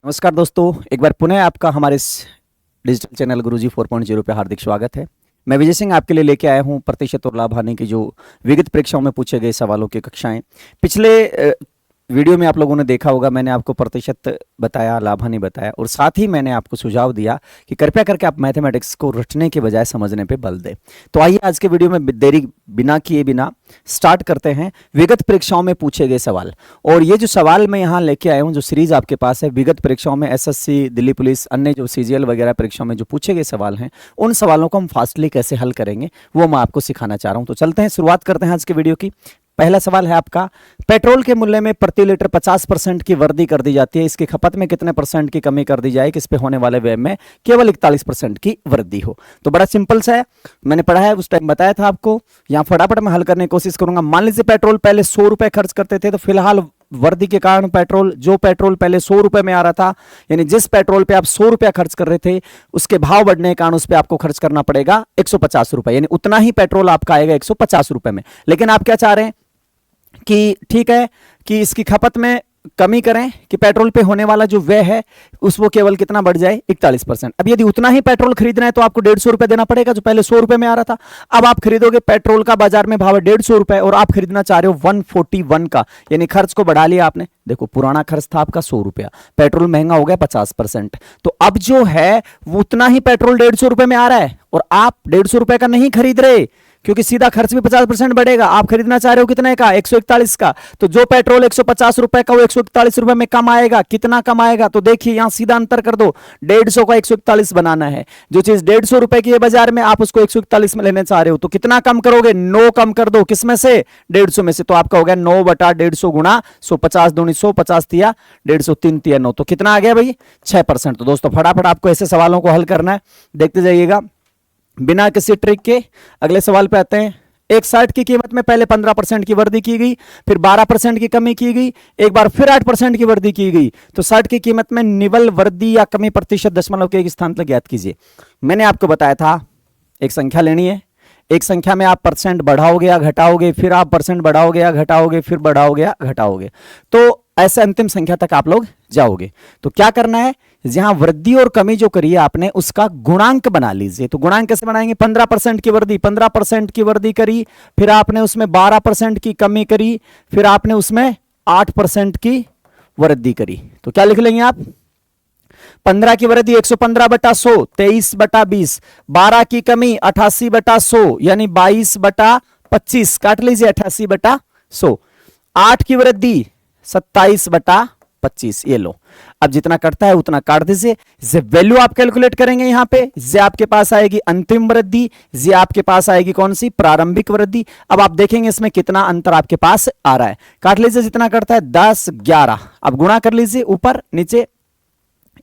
नमस्कार दोस्तों, एक बार पुनः आपका हमारे इस डिजिटल चैनल गुरुजी 4.0 पे हार्दिक स्वागत है। मैं विजय सिंह आपके लिए लेके आया हूं प्रतिशत और लाभ हानि की जो विगत परीक्षाओं में पूछे गए सवालों की कक्षाएं। पिछले वीडियो में आप लोगों ने देखा होगा, मैंने आपको प्रतिशत बताया, लाभ हानि बताया और साथ ही मैंने आपको सुझाव दिया कि कृपया करके आप मैथमेटिक्स को रटने के बजाय समझने पे बल दें। तो आइए आज के वीडियो में देरी बिना किए बिना स्टार्ट करते हैं विगत परीक्षाओं में पूछे गए सवाल। और ये जो सवाल मैं यहाँ लेके आया हूँ, जो सीरीज आपके पास है विगत परीक्षाओं में एसएससी, दिल्ली पुलिस, अन्य जो सीजीएल वगैरह परीक्षाओं में जो पूछे गए सवाल हैं, उन सवालों को हम फास्टली कैसे हल करेंगे वो मैं आपको सिखाना चाह रहा हूँ। तो चलते हैं, शुरुआत करते हैं आज के वीडियो की। पहला सवाल है आपका, पेट्रोल के मूल्य में प्रति लीटर 50% की वृद्धि कर दी जाती है, इसकी खपत में कितने परसेंट की कमी कर दी जाए कि इस पे होने वाले व्यय में केवल 41% की वृद्धि हो। तो बड़ा सिंपल सा है, मैंने पढ़ा है, उस टाइम बताया था आपको। यहाँ फटाफट मैं हल करने की कोशिश करूंगा। मान लीजिए पेट्रोल पहले 100 रुपए खर्च करते थे, तो फिलहाल वृद्धि के कारण जो पेट्रोल पहले 100 रुपए में आ रहा था, यानी जिस पेट्रोल पे आप 100 रुपया खर्च कर रहे थे, उसके भाव बढ़ने के कारण उस पे आपको खर्च करना पड़ेगा 150 रुपए, यानी उतना ही पेट्रोल आपका आएगा 150 रुपए में। लेकिन आप क्या चाह रहे हैं कि ठीक है कि इसकी खपत में कमी करें कि पेट्रोल पे होने वाला जो व्यय है उस वो केवल कितना बढ़ जाए, 41%। अब यदि उतना ही पेट्रोल खरीदना है तो आपको 150 रुपए देना पड़ेगा, जो पहले 100 रुपए में आ रहा था। अब आप खरीदोगे, पेट्रोल का बाजार में भाव है 150 रुपए और आप खरीदना चाह रहे हो 141 का, यानी खर्च को बढ़ा लिया आपने। देखो, पुराना खर्च था आपका 100 रुपया, पेट्रोल महंगा हो गया 50%। तो अब जो है वो उतना ही पेट्रोल 150 रुपए में आ रहा है और आप 150 रुपए का नहीं खरीद रहे, क्योंकि सीधा खर्च भी 50% बढ़ेगा। आप खरीदना चाह रहे हो कितने का, 141 का। तो जो पेट्रोल 150 रुपए का वो 141 रुपए में कम आएगा। कितना कम आएगा, तो देखिए यहां सीधा अंतर कर दो, 150 का 141 बनाना है। जो चीज 150 रुपए की है बाजार में, आप उसको 141 में लेने चाह रहे हो, तो कितना कम करोगे, 9 कम कर दो। किसमें से, 150 में से। तो आपका हो गया 9 बटा 150 गुणा 100, 50 दूनी 100, 50 तिया 150, 3 तिया 9, तो कितना आ गया भाई, 6%। तो दोस्तों फटाफट आपको ऐसे सवालों को हल करना है, देखते जाइएगा बिना किसी ट्रिक के। अगले सवाल पे आते हैं। एक शर्ट की कीमत में पहले 15% की वृद्धि की गई, फिर 12% की कमी की गई, एक बार फिर 8% की वृद्धि की गई, तो शर्ट की कीमत में निवल वृद्धि या कमी प्रतिशत दशमलव के एक स्थान पर ज्ञात कीजिए। मैंने आपको बताया था एक संख्या लेनी है, एक संख्या में आप परसेंट बढ़ाओगे या घटाओगे, फिर आप परसेंट बढ़ाओगे या घटाओगे, फिर बढ़ाओगे या घटाओगे, तो ऐसे अंतिम संख्या तक आप लोग जाओगे। तो क्या करना है, जहां वृद्धि और कमी जो करी है आपने उसका गुणांक बना लीजिए। तो गुणांक कैसे बनाएंगे, 15% की वृद्धि, 15% की वृद्धि करी, फिर आपने उसमें 12% की कमी करी, फिर आपने उसमें 8% की वृद्धि करी। तो क्या लिख लेंगे आप, 15 की वृद्धि 115 बटा 100, 23 बटा 20, 12 की कमी 88 बटा 100 यानी 22 बटा 25, काट लीजिए 88 बटा 100, 8 की वृद्धि 27 बटा 25, ये लो। अब जितना कटता है उतना काट दीजिए। जे वैल्यू आप कैलकुलेट करेंगे यहां पे, जे आपके पास आएगी अंतिम वृद्धि, जे आपके पास आएगी कौन सी, प्रारंभिक वृद्धि। अब आप देखेंगे इसमें कितना अंतर आपके पास आ रहा है, काट लीजिए जितना कटता है 10, 11। अब गुणा कर लीजिए ऊपर नीचे,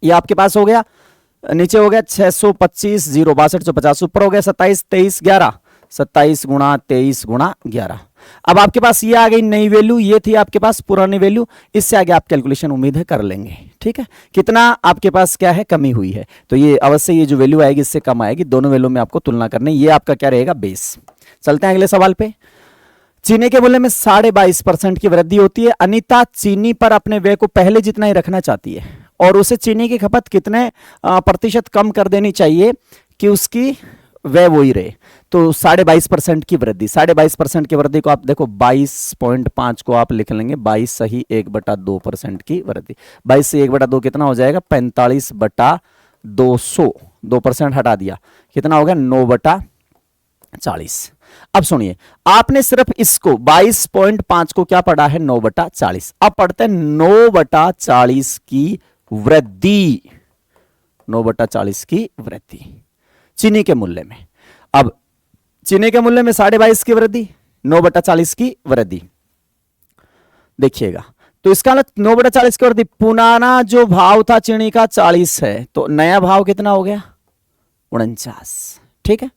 ये आपके पास हो गया, नीचे हो गया 625, 0 6250, ऊपर हो गया 27, 23, 11, 27 गुणा 23 गुणा 11। अब आपके पास ये आ गई नई वैल्यू, ये थी आपके पास पुरानी वैल्यू, इससे आगे आप कैलकुलेशन उम्मीद है कर लेंगे। ठीक है, कितना आपके पास क्या है, कमी हुई है, तो ये अवश्य ये जो वैल्यू आएगी इससे कम आएगी, दोनों वैल्यू में आपको तुलना करनी, ये आपका क्या रहेगा, बेस। चलते हैं अगले सवाल पे। चीनी के मूल्य में 22.5% की वृद्धि होती है। अनीता चीनी पर अपने व्यय को पहले जितना ही रखना चाहती है और उसे चीनी की खपत कितने प्रतिशत कम कर देनी चाहिए कि उसकी व्यय वही रहे। तो 22.5% की वृद्धि, 22.5% की वृद्धि को आप देखो 22.5 को आप लिख लेंगे 22 सही 1/2% की वृद्धि। 22 से 1/2 कितना हो जाएगा, 45/200, 2% हटा दिया, कितना हो गया 9/40। अब सुनिए, आपने सिर्फ इसको 22.5 को क्या पढ़ा है, 9/40। अब पढ़ते हैं 9/40 की वृद्धि, 9/40 की वृद्धि चीनी के मूल्य में। अब चीनी के मूल्य में 22.5 की वृद्धि, 9/40 की वृद्धि, देखिएगा तो इसका 9/40 की वृद्धि, पुराना जो भाव था चीनी का 40 है, तो नया भाव कितना हो गया, 49। ठीक है,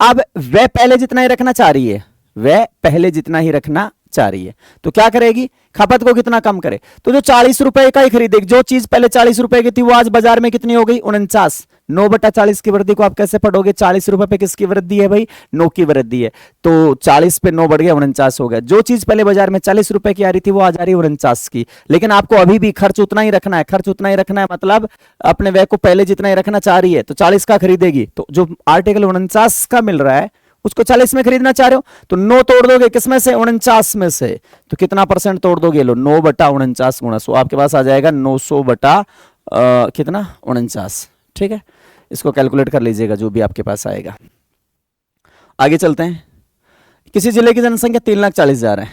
अब वह पहले जितना ही रखना चाह रही है, वह पहले जितना ही रखना चार ही है। तो क्या करेगी, खपत को कितना कम करे, तो जो 40 रुपए का ही खरीदेगी, जो चीज पहले 40 रुपए की थी वो आज बाजार में कितनी हो गई 49। 9/40 की वृद्धि को आप कैसे पढ़ोगे, 40 रुपए पे किसकी वृद्धि है भाई, 9 की वृद्धि है, तो 40 पे 9 बढ़ गया 49 हो गया। जो चीज पहले बाजार में 40 रुपए की आ रही थी वो आज आ रही है 49 की, लेकिन आपको अभी भी खर्च उतना ही रखना है, खर्च उतना ही रखना है, मतलब अपने व्यय को पहले जितना ही रखना चाह रही है, तो 40 का खरीदेगी। तो जो आर्टिकल 49 का मिल रहा है उसको 40 में खरीदना चाह रहे हो, तो 9 तोड़ दोगे किसमें से, 49 में से, तो कितना परसेंट तोड़ दोगे, लो 9/49 गुणा 100, आपके पास आ जाएगा 900 बटा कितना 49। ठीक है, इसको कैलकुलेट कर लीजिएगा जो भी आपके पास आएगा। आगे चलते हैं। किसी जिले की जनसंख्या 3,40,000 है,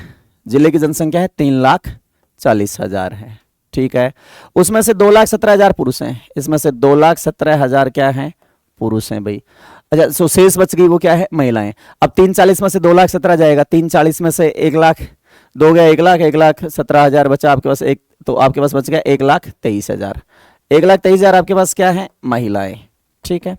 जिले की जनसंख्या है 3,40,000 है। ठीक है, उसमें से 2,17,000 पुरुष हैं, इसमें से 2,17,000 क्या है, पुरुष हैं भाई। अच्छा, सो शेष बच गई वो क्या है, महिलाएं। अब 340 में से 2,17,000 जाएगा, 340 में से 1 लाख, 2 गया 1 लाख, 1,17,000 बचा आपके पास, एक तो आपके पास बच गया 1,23,000। 1,23,000 आपके पास क्या है, महिलाएं। ठीक है,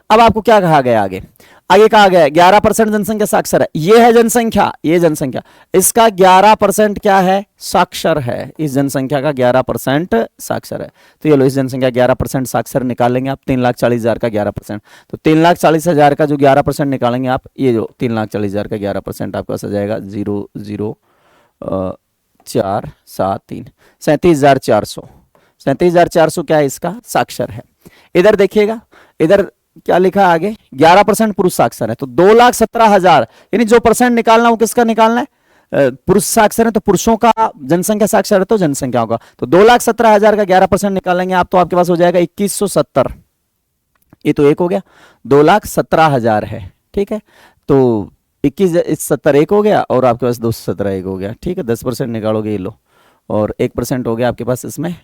अब आपको क्या कहा गया, आगे आगे कहा गया 11% जनसंख्या साक्षर है। ये है जनसंख्या, ये जनसंख्या, इसका 11% क्या है, साक्षर है। इस जनसंख्या का 11% साक्षर है। तो ये लो, इस जनसंख्या 11% साक्षर निकालेंगे आप, 3,40,000 का 11%, तो 3,40,000 का जो 11% निकालेंगे आप, ये जो 3,40,000 का 11% आपका आ जाएगा 0,0473, 37,400। 37,400 क्या है, इसका साक्षर है। इधर देखिएगा, इधर क्या लिखा आगे, 11% पुरुष साक्षर है, तो 2,17,000, यानी जो परसेंट निकालना वो किसका निकालना है, पुरुष साक्षर है तो पुरुषों का, जनसंख्या साक्षर है तो जनसंख्याओं का। तो 2,17,000 का 11% निकालेंगे आप, तो आपके पास हो जाएगा 2,170। ये तो एक हो गया, 2,17,000 है। ठीक है, तो 21,70 एक हो गया, और आपके पास 217 एक हो गया। ठीक है, 10% निकालोगे ये लो, और 1% हो गया आपके पास इसमें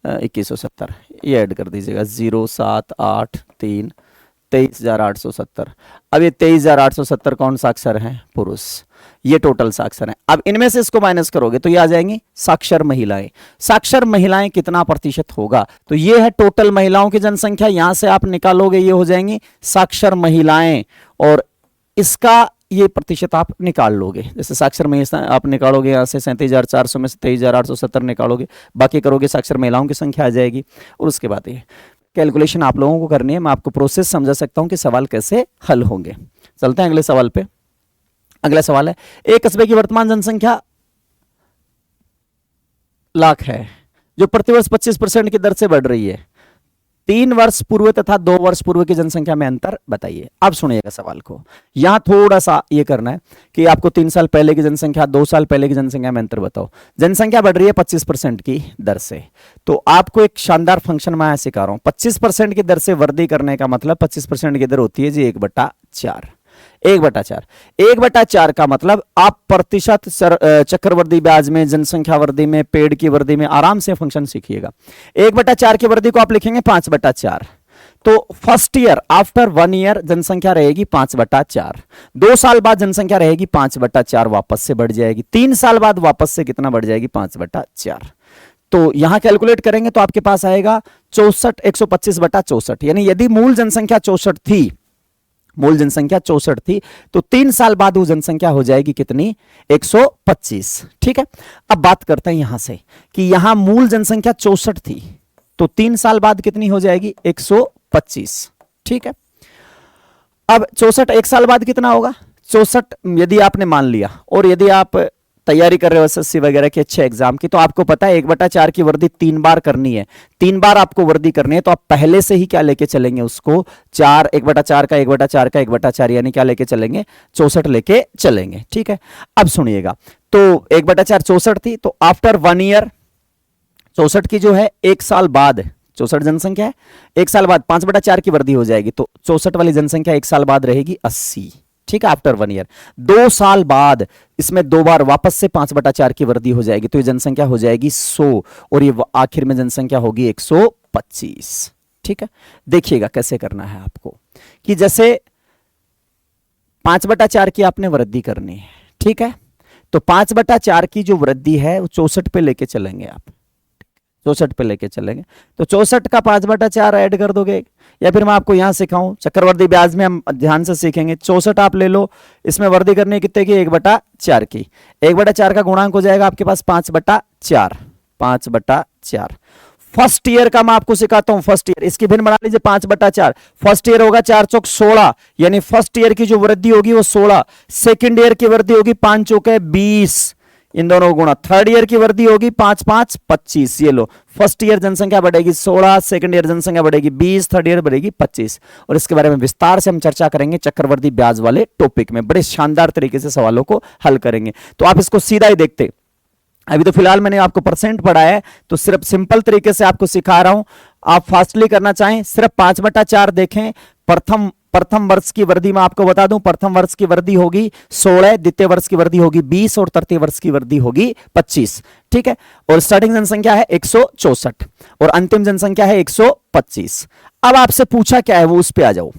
2170, ये ऐड कर दीजिएगा, 0,783 23,870। अब ये 23,870 कौन साक्षर हैं, पुरुष, ये टोटल साक्षर हैं। अब इनमें से इसको माइनस करोगे तो ये आ जाएंगी साक्षर महिलाएं। साक्षर महिलाएं कितना प्रतिशत होगा, तो ये है टोटल महिलाओं की जनसंख्या, यहां से आप निकालोगे ये हो जाएंगी साक्षर महिलाएं, और इसका ये प्रतिशत आप निकाल लोगे। जैसे साक्षर महिला आप निकालोगे यहाँ से 37,400 में से 23,870 निकालोगे, बाकी करोगे साक्षर महिलाओं की संख्या आ जाएगी। और उसके बाद ये कैलकुलेशन आप लोगों को करनी है, मैं आपको प्रोसेस समझा सकता हूं कि सवाल कैसे हल होंगे। चलते हैं अगले सवाल पे। अगला सवाल है, एक कस्बे की वर्तमान जनसंख्या लाख है, जो प्रतिवर्ष 25% की दर से बढ़ रही है। 3 वर्ष पूर्व तथा 2 वर्ष पूर्व की जनसंख्या में अंतर बताइए। अब सुनिएगा सवाल को, यहां थोड़ा सा ये करना है कि आपको 3 साल पहले की जनसंख्या, 2 साल पहले की जनसंख्या में अंतर बताओ। जनसंख्या बढ़ रही है 25% की दर से, तो आपको एक शानदार फंक्शन मैं सिखा रहा हूं। 25% की दर से वृद्धि करने का मतलब 25% की दर होती है जी 1/4। 1/4, 1/4 का मतलब आप प्रतिशत चक्रवृद्धि ब्याज में, जनसंख्या वृद्धि में, पेड़ की वृद्धि में आराम से फंक्शन सीखिएगा। 1/4 की वृद्धि को आप लिखेंगे 5/4, तो फर्स्ट ईयर आफ्टर 1 ईयर जनसंख्या रहेगी 5/4, 2 साल बाद जनसंख्या रहेगी 5/4, वापस से बढ़ जाएगी, 3 साल बाद वापस से कितना बढ़ जाएगी 5/4। तो यहां कैलकुलेट करेंगे तो आपके पास आएगा 64, 125/64, यानी यदि मूल जनसंख्या 64 थी, मूल जनसंख्या 64 थी, तो 3 साल बाद वो जनसंख्या हो जाएगी कितनी, 125। ठीक है, अब बात करते हैं यहां से कि यहां मूल जनसंख्या 64 थी, तो 3 साल बाद कितनी हो जाएगी 125। ठीक है, अब 64 1 साल बाद कितना होगा, 64 यदि आपने मान लिया, और यदि आप तैयारी कर रहे हो एसएससी वगैरह के अच्छे एग्जाम की, तो आपको पता है 1/4 की वृद्धि 3 बार करनी है, 3 बार आपको वृद्धि करनी है, तो आप पहले से ही क्या लेके चलेंगे उसको, 4, 1/4 का 1/4 का 1/4, यानी क्या लेके चलेंगे 64 लेके चलेंगे। ठीक है, अब सुनिएगा, तो 1/4 64 थी, तो आफ्टर 1 ईयर 64 की जो है 1 साल बाद, 64 जनसंख्या है, 1 साल बाद 5/4 की वृद्धि हो जाएगी, तो 64 वाली जनसंख्या 1 साल बाद रहेगी 80। ठीक है, आफ्टर 1 ईयर, 2 साल बाद इसमें 2 बार वापस से 5/4 की वृद्धि हो जाएगी, तो ये जनसंख्या हो जाएगी 100, और ये आखिर में जनसंख्या होगी 125। ठीक है, देखिएगा कैसे करना है आपको, कि जैसे 5/4 की आपने वृद्धि करनी है। ठीक है, तो 5/4 की जो वृद्धि है वो 64 पे लेके चलेंगे आप, 64 पे लेके चलेंगे। तो 64 का 5/4 ऐड कर दोगे, या फिर मैं आपको यहां सिखाऊं, चक्रवर्ती ब्याज में हम ध्यान से सीखेंगे। 64 आप ले लो, इसमें वर्दी करनी है कितने की, 1/4 की। 1/4 का गुणांक हो जाएगा आपके पास 5/4, 5/4। फर्स्ट ईयर का मैं आपको सिखाता हूं, फर्स्ट ईयर इसकी भिन्न बना लीजिए 5/4। फर्स्ट ईयर होगा 4 चौक 16, यानी फर्स्ट ईयर की जो वृद्धि होगी वो 16। सेकंड ईयर की वृद्धि होगी 5 चौके 20, इन दोनों को गुणा। थर्ड ईयर की वृद्धि होगी 5 5 25, ये लो। फर्स्ट ईयर जनसंख्या बढ़ेगी 16, सेकंड ईयर जनसंख्या बढ़ेगी 20, थर्ड ईयर बढ़ेगी 25। और इसके बारे में विस्तार से हम चर्चा करेंगे चक्रवर्ती ब्याज वाले टॉपिक में, बड़े शानदार तरीके से सवालों को हल करेंगे। तो आप इसको सीधा ही देखते, अभी तो फिलहाल मैंने आपको परसेंट पढ़ाया है, तो सिर्फ सिंपल तरीके से आपको सिखा रहा हूं। आप फास्टली करना चाहें सिर्फ 5/4 देखें। प्रथम वर्ष की वृद्धि मैं आपको बता दूं, प्रथम वर्ष की वृद्धि होगी 16, द्वितीय वर्ष की वृद्धि होगी 20 और तृतीय वर्ष की वृद्धि होगी 25। ठीक है, और स्टार्टिंग जनसंख्या है 164 और अंतिम जनसंख्या है 125। अब आपसे पूछा क्या है वो उस पर आ जाओ।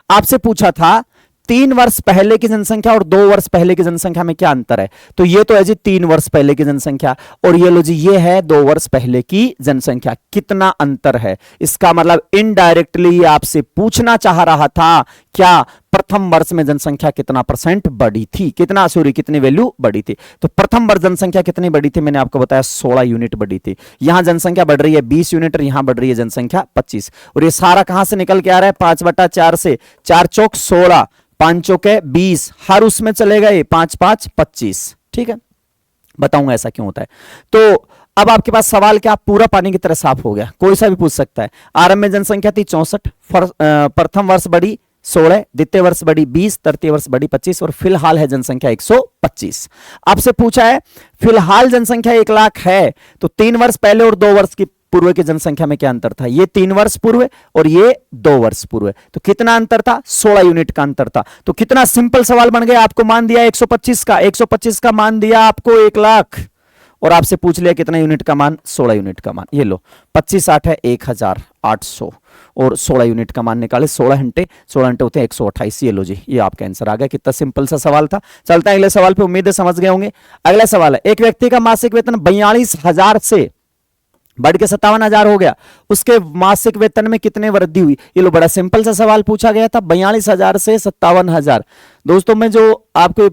आपसे पूछा था 3 वर्ष पहले की जनसंख्या और 2 वर्ष पहले की जनसंख्या में क्या अंतर है। तो ये तो है जी 3 वर्ष पहले की जनसंख्या, और ये लो जी ये है 2 वर्ष पहले की जनसंख्या। कितना अंतर है, इसका मतलब इनडायरेक्टली आपसे पूछना चाह रहा था क्या प्रथम वर्ष में जनसंख्या कितना परसेंट बढ़ी थी, कितनी वैल्यू बढ़ी थी। तो प्रथम वर्ष जनसंख्या कितनी बढ़ी थी, मैंने आपको बताया 16 यूनिट बढ़ी थी। यहां जनसंख्या बढ़ रही है 20 यूनिट और यहां बढ़ रही है जनसंख्या 25। और ये सारा कहां से निकल के आ रहा है, 5/4 से। 4 चौक 16, 5 चौके 20, हर उसमें चले गए 5 5 25। ठीक है, बताऊंगा ऐसा क्यों होता है। तो अब आपके पास सवाल क्या, पूरा पानी की तरह साफ हो गया, कोई सा भी पूछ सकता है। आरंभ में जनसंख्या थी 64, प्रथम वर्ष बढ़ी 16, द्वितीय वर्ष बढ़ी 20, तृतीय वर्ष बढ़ी 25 और फिलहाल है जनसंख्या 125। आपसे पूछा है फिलहाल जनसंख्या 1 लाख है, तो 3 वर्ष पहले और 2 वर्ष की पूर्व की जनसंख्या में क्या अंतर था। ये 3 वर्ष पूर्व और ये 2 वर्ष पूर्व, तो कितना अंतर था, 16 यूनिट का अंतर था। तो कितना सिंपल सवाल बन गया, आपको मान दिया 125 का मान दिया आपको 1 लाख, और आपसे पूछ लिया कितना यूनिट का मान, 16 यूनिट का मान। ये लो 25 8 है 1800 और 16 यूनिट का मान निकाले। 16 घंटे होते हैं 128। ये लो जी, ये आपका आंसर आ गया। कितना सिंपल सा सवाल था। चलता है अगले सवाल पे, उम्मीद है समझ गए होंगे। अगला सवाल है, एक व्यक्ति का मासिक वेतन 42,000 से बढ़ के 57,000 हो गया, उसके मासिक वेतन में कितने वृद्धि हुई। ये लो बड़ा सिंपल सा सवाल पूछा गया था, 42,000 से 57,000। दोस्तों मैं जो आपको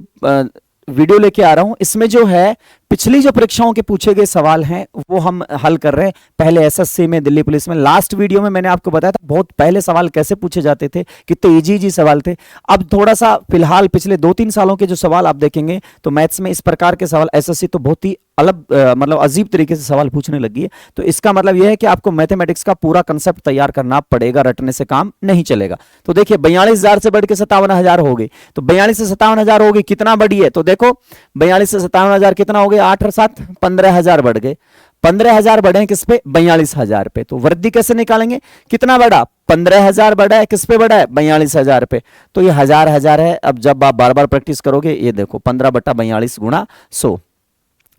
वीडियो लेके आ रहा हूं, इसमें जो है पिछली जो परीक्षाओं के पूछे गए सवाल हैं वो हम हल कर रहे हैं। पहले एसएससी में, दिल्ली पुलिस में, लास्ट वीडियो में मैंने आपको बताया था बहुत पहले सवाल कैसे पूछे जाते थे, कितने इजी सवाल थे। अब थोड़ा सा फिलहाल पिछले 2-3 सालों के जो सवाल आप देखेंगे तो मैथ्स में इस प्रकार के सवाल एसएससी तो बहुत ही अलग मतलब अजीब तरीके से सवाल पूछने लगी है। तो इसका मतलब यह है कि आपको मैथमेटिक्स का पूरा कंसेप्ट तैयार करना पड़ेगा, रटने से काम नहीं चलेगा। तो देखिए 42,000 से बढ़ के 57,000 हो गई, तो 42 से 57,000 हो गई, कितना बढ़ी है। तो देखो 42 से 57,000 कितना हो गया, 8 और 7 15,000 बढ़ गए। 15,000 बढ़े किस पे, 42,000 पे। तो वृद्धि कैसे निकालेंगे, कितना बढ़ा, 15,000 बढ़ा है, किस पे बढ़ा है, 42,000 पे। तो ये हजार है। अब जब आप बार बार प्रैक्टिस करोगे, ये देखो 15/42 गुणा 100।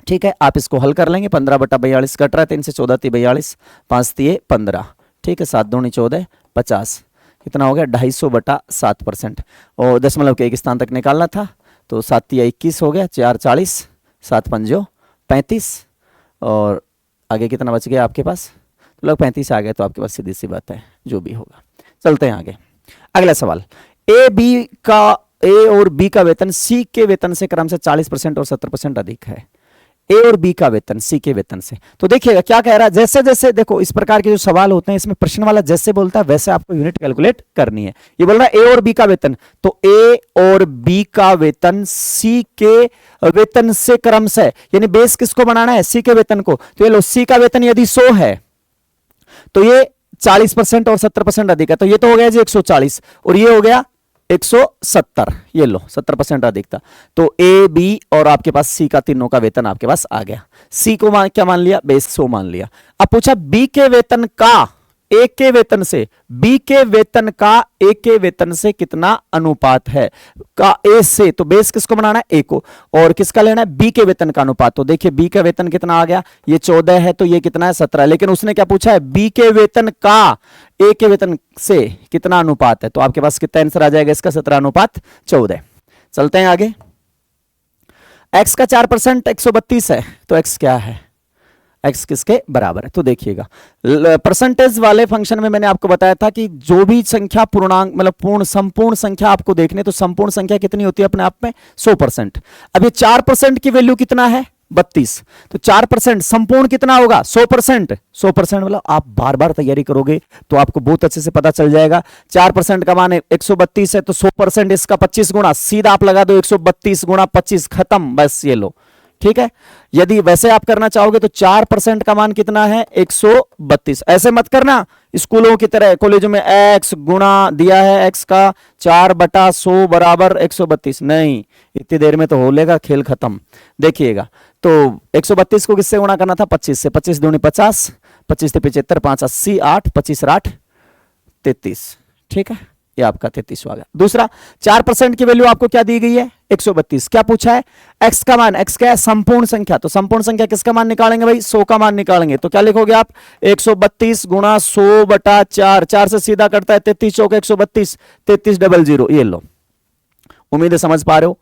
ठीक है, आप इसको हल कर लेंगे। 15/42 कट रहा है, 3 से 14 × 42, 5 × 15। ठीक है, 7 दूनी 14, 50। कितना हो गया, 250/7%। और दशमलव के एक स्थान तक निकालना था, तो 7 × 21 हो गया, 4 × 40, 7 × 5 = 35। और आगे कितना बच गया आपके पास, तो लगभग 35 आ गया। तो आपके पास सीधी सी बात है, जो भी होगा। चलते हैं आगे। अगला सवाल, ए और बी का वेतन सी के वेतन से क्रम से 40% और 70% अधिक है। ए और बी का वेतन सी के वेतन से। तो देखिएगा क्या कह रहा है, जैसे जैसे देखो इस प्रकार के जो सवाल होते हैं इसमें प्रश्न वाला जैसे बोलता है वैसे आपको यूनिट कैलकुलेट करनी है। ये बोल रहा है ए और बी का वेतन, तो ए और बी का वेतन सी के वेतन से क्रम से, यानी बेस किसको बनाना है, सी के वेतन को। तो ये लो सी का वेतन यदि 100 है तो ये 40% और 70% अधिक है, तो ये तो हो गया जी 140 और ये हो गया 170। ये लो 70% अधिक था। तो ए बी और आपके पास सी का तीनों का वेतन आपके पास आ गया। सी को क्या मान लिया, बेस 100 मान लिया। अब पूछा बी के वेतन का ए के वेतन से, बी के वेतन का ए के वेतन से कितना अनुपात है, का ए से, तो बेस किसको बनाना है, ए को, और किसका लेना है, बी के वेतन का अनुपात। तो देखिए बी का वेतन कितना आ गया, ये 14 है, तो ये कितना है 17, लेकिन उसने क्या पूछा है, बी के वेतन का ए के वेतन से कितना अनुपात है। तो आपके पास कितना आंसर आ जाएगा इसका, 17:14। चलते हैं आगे। एक्स का 4% 132 है, तो एक्स क्या है, x किसके बराबर है। तो देखिएगा परसेंटेज वाले फंक्शन में मैंने आपको बताया था कि जो भी संख्या पूर्णांक मतलब पूर्ण संपूर्ण संख्या आपको देखने, तो संपूर्ण संख्या कितनी होती है अपने आप में 100%। अब ये 4% की वैल्यू कितना है 32, तो 4% संपूर्ण कितना होगा 100%। 100% मतलब आप बार बार तैयारी करोगे तो आपको बहुत अच्छे से पता चल जाएगा। 4% का मान 132 है, तो 100% इसका 25 गुना, सीधा आप लगा दो 132 गुना 25, खत्म, बस ये लो, ठीक है। यदि वैसे आप करना चाहोगे तो 4% का मान कितना है 132। ऐसे मत करना स्कूलों की तरह, कॉलेजों में x गुना दिया है x का 4/100 बराबर 132, नहीं, इतनी देर में तो हो लेगा, खेल खत्म। देखिएगा तो 132 को किससे गुणा करना था 25 से, 25 दूनी 50, 25 से 75, 5 80, 8 25 8 33, ठीक है, ये आपका 33 आ गया। दूसरा 4% की वैल्यू आपको क्या दी गई है 132, क्या पूछा है x का मान, x क्या है संपूर्ण संख्या, तो संपूर्ण संख्या किसका मान निकालेंगे भाई 100 का मान निकालेंगे, तो क्या लिखोगे आप 132 गुणा 100/4, 4 से सीधा करता है 33 चौके 132, 3300, ये लो। उम्मीद है समझ पा रहे हो।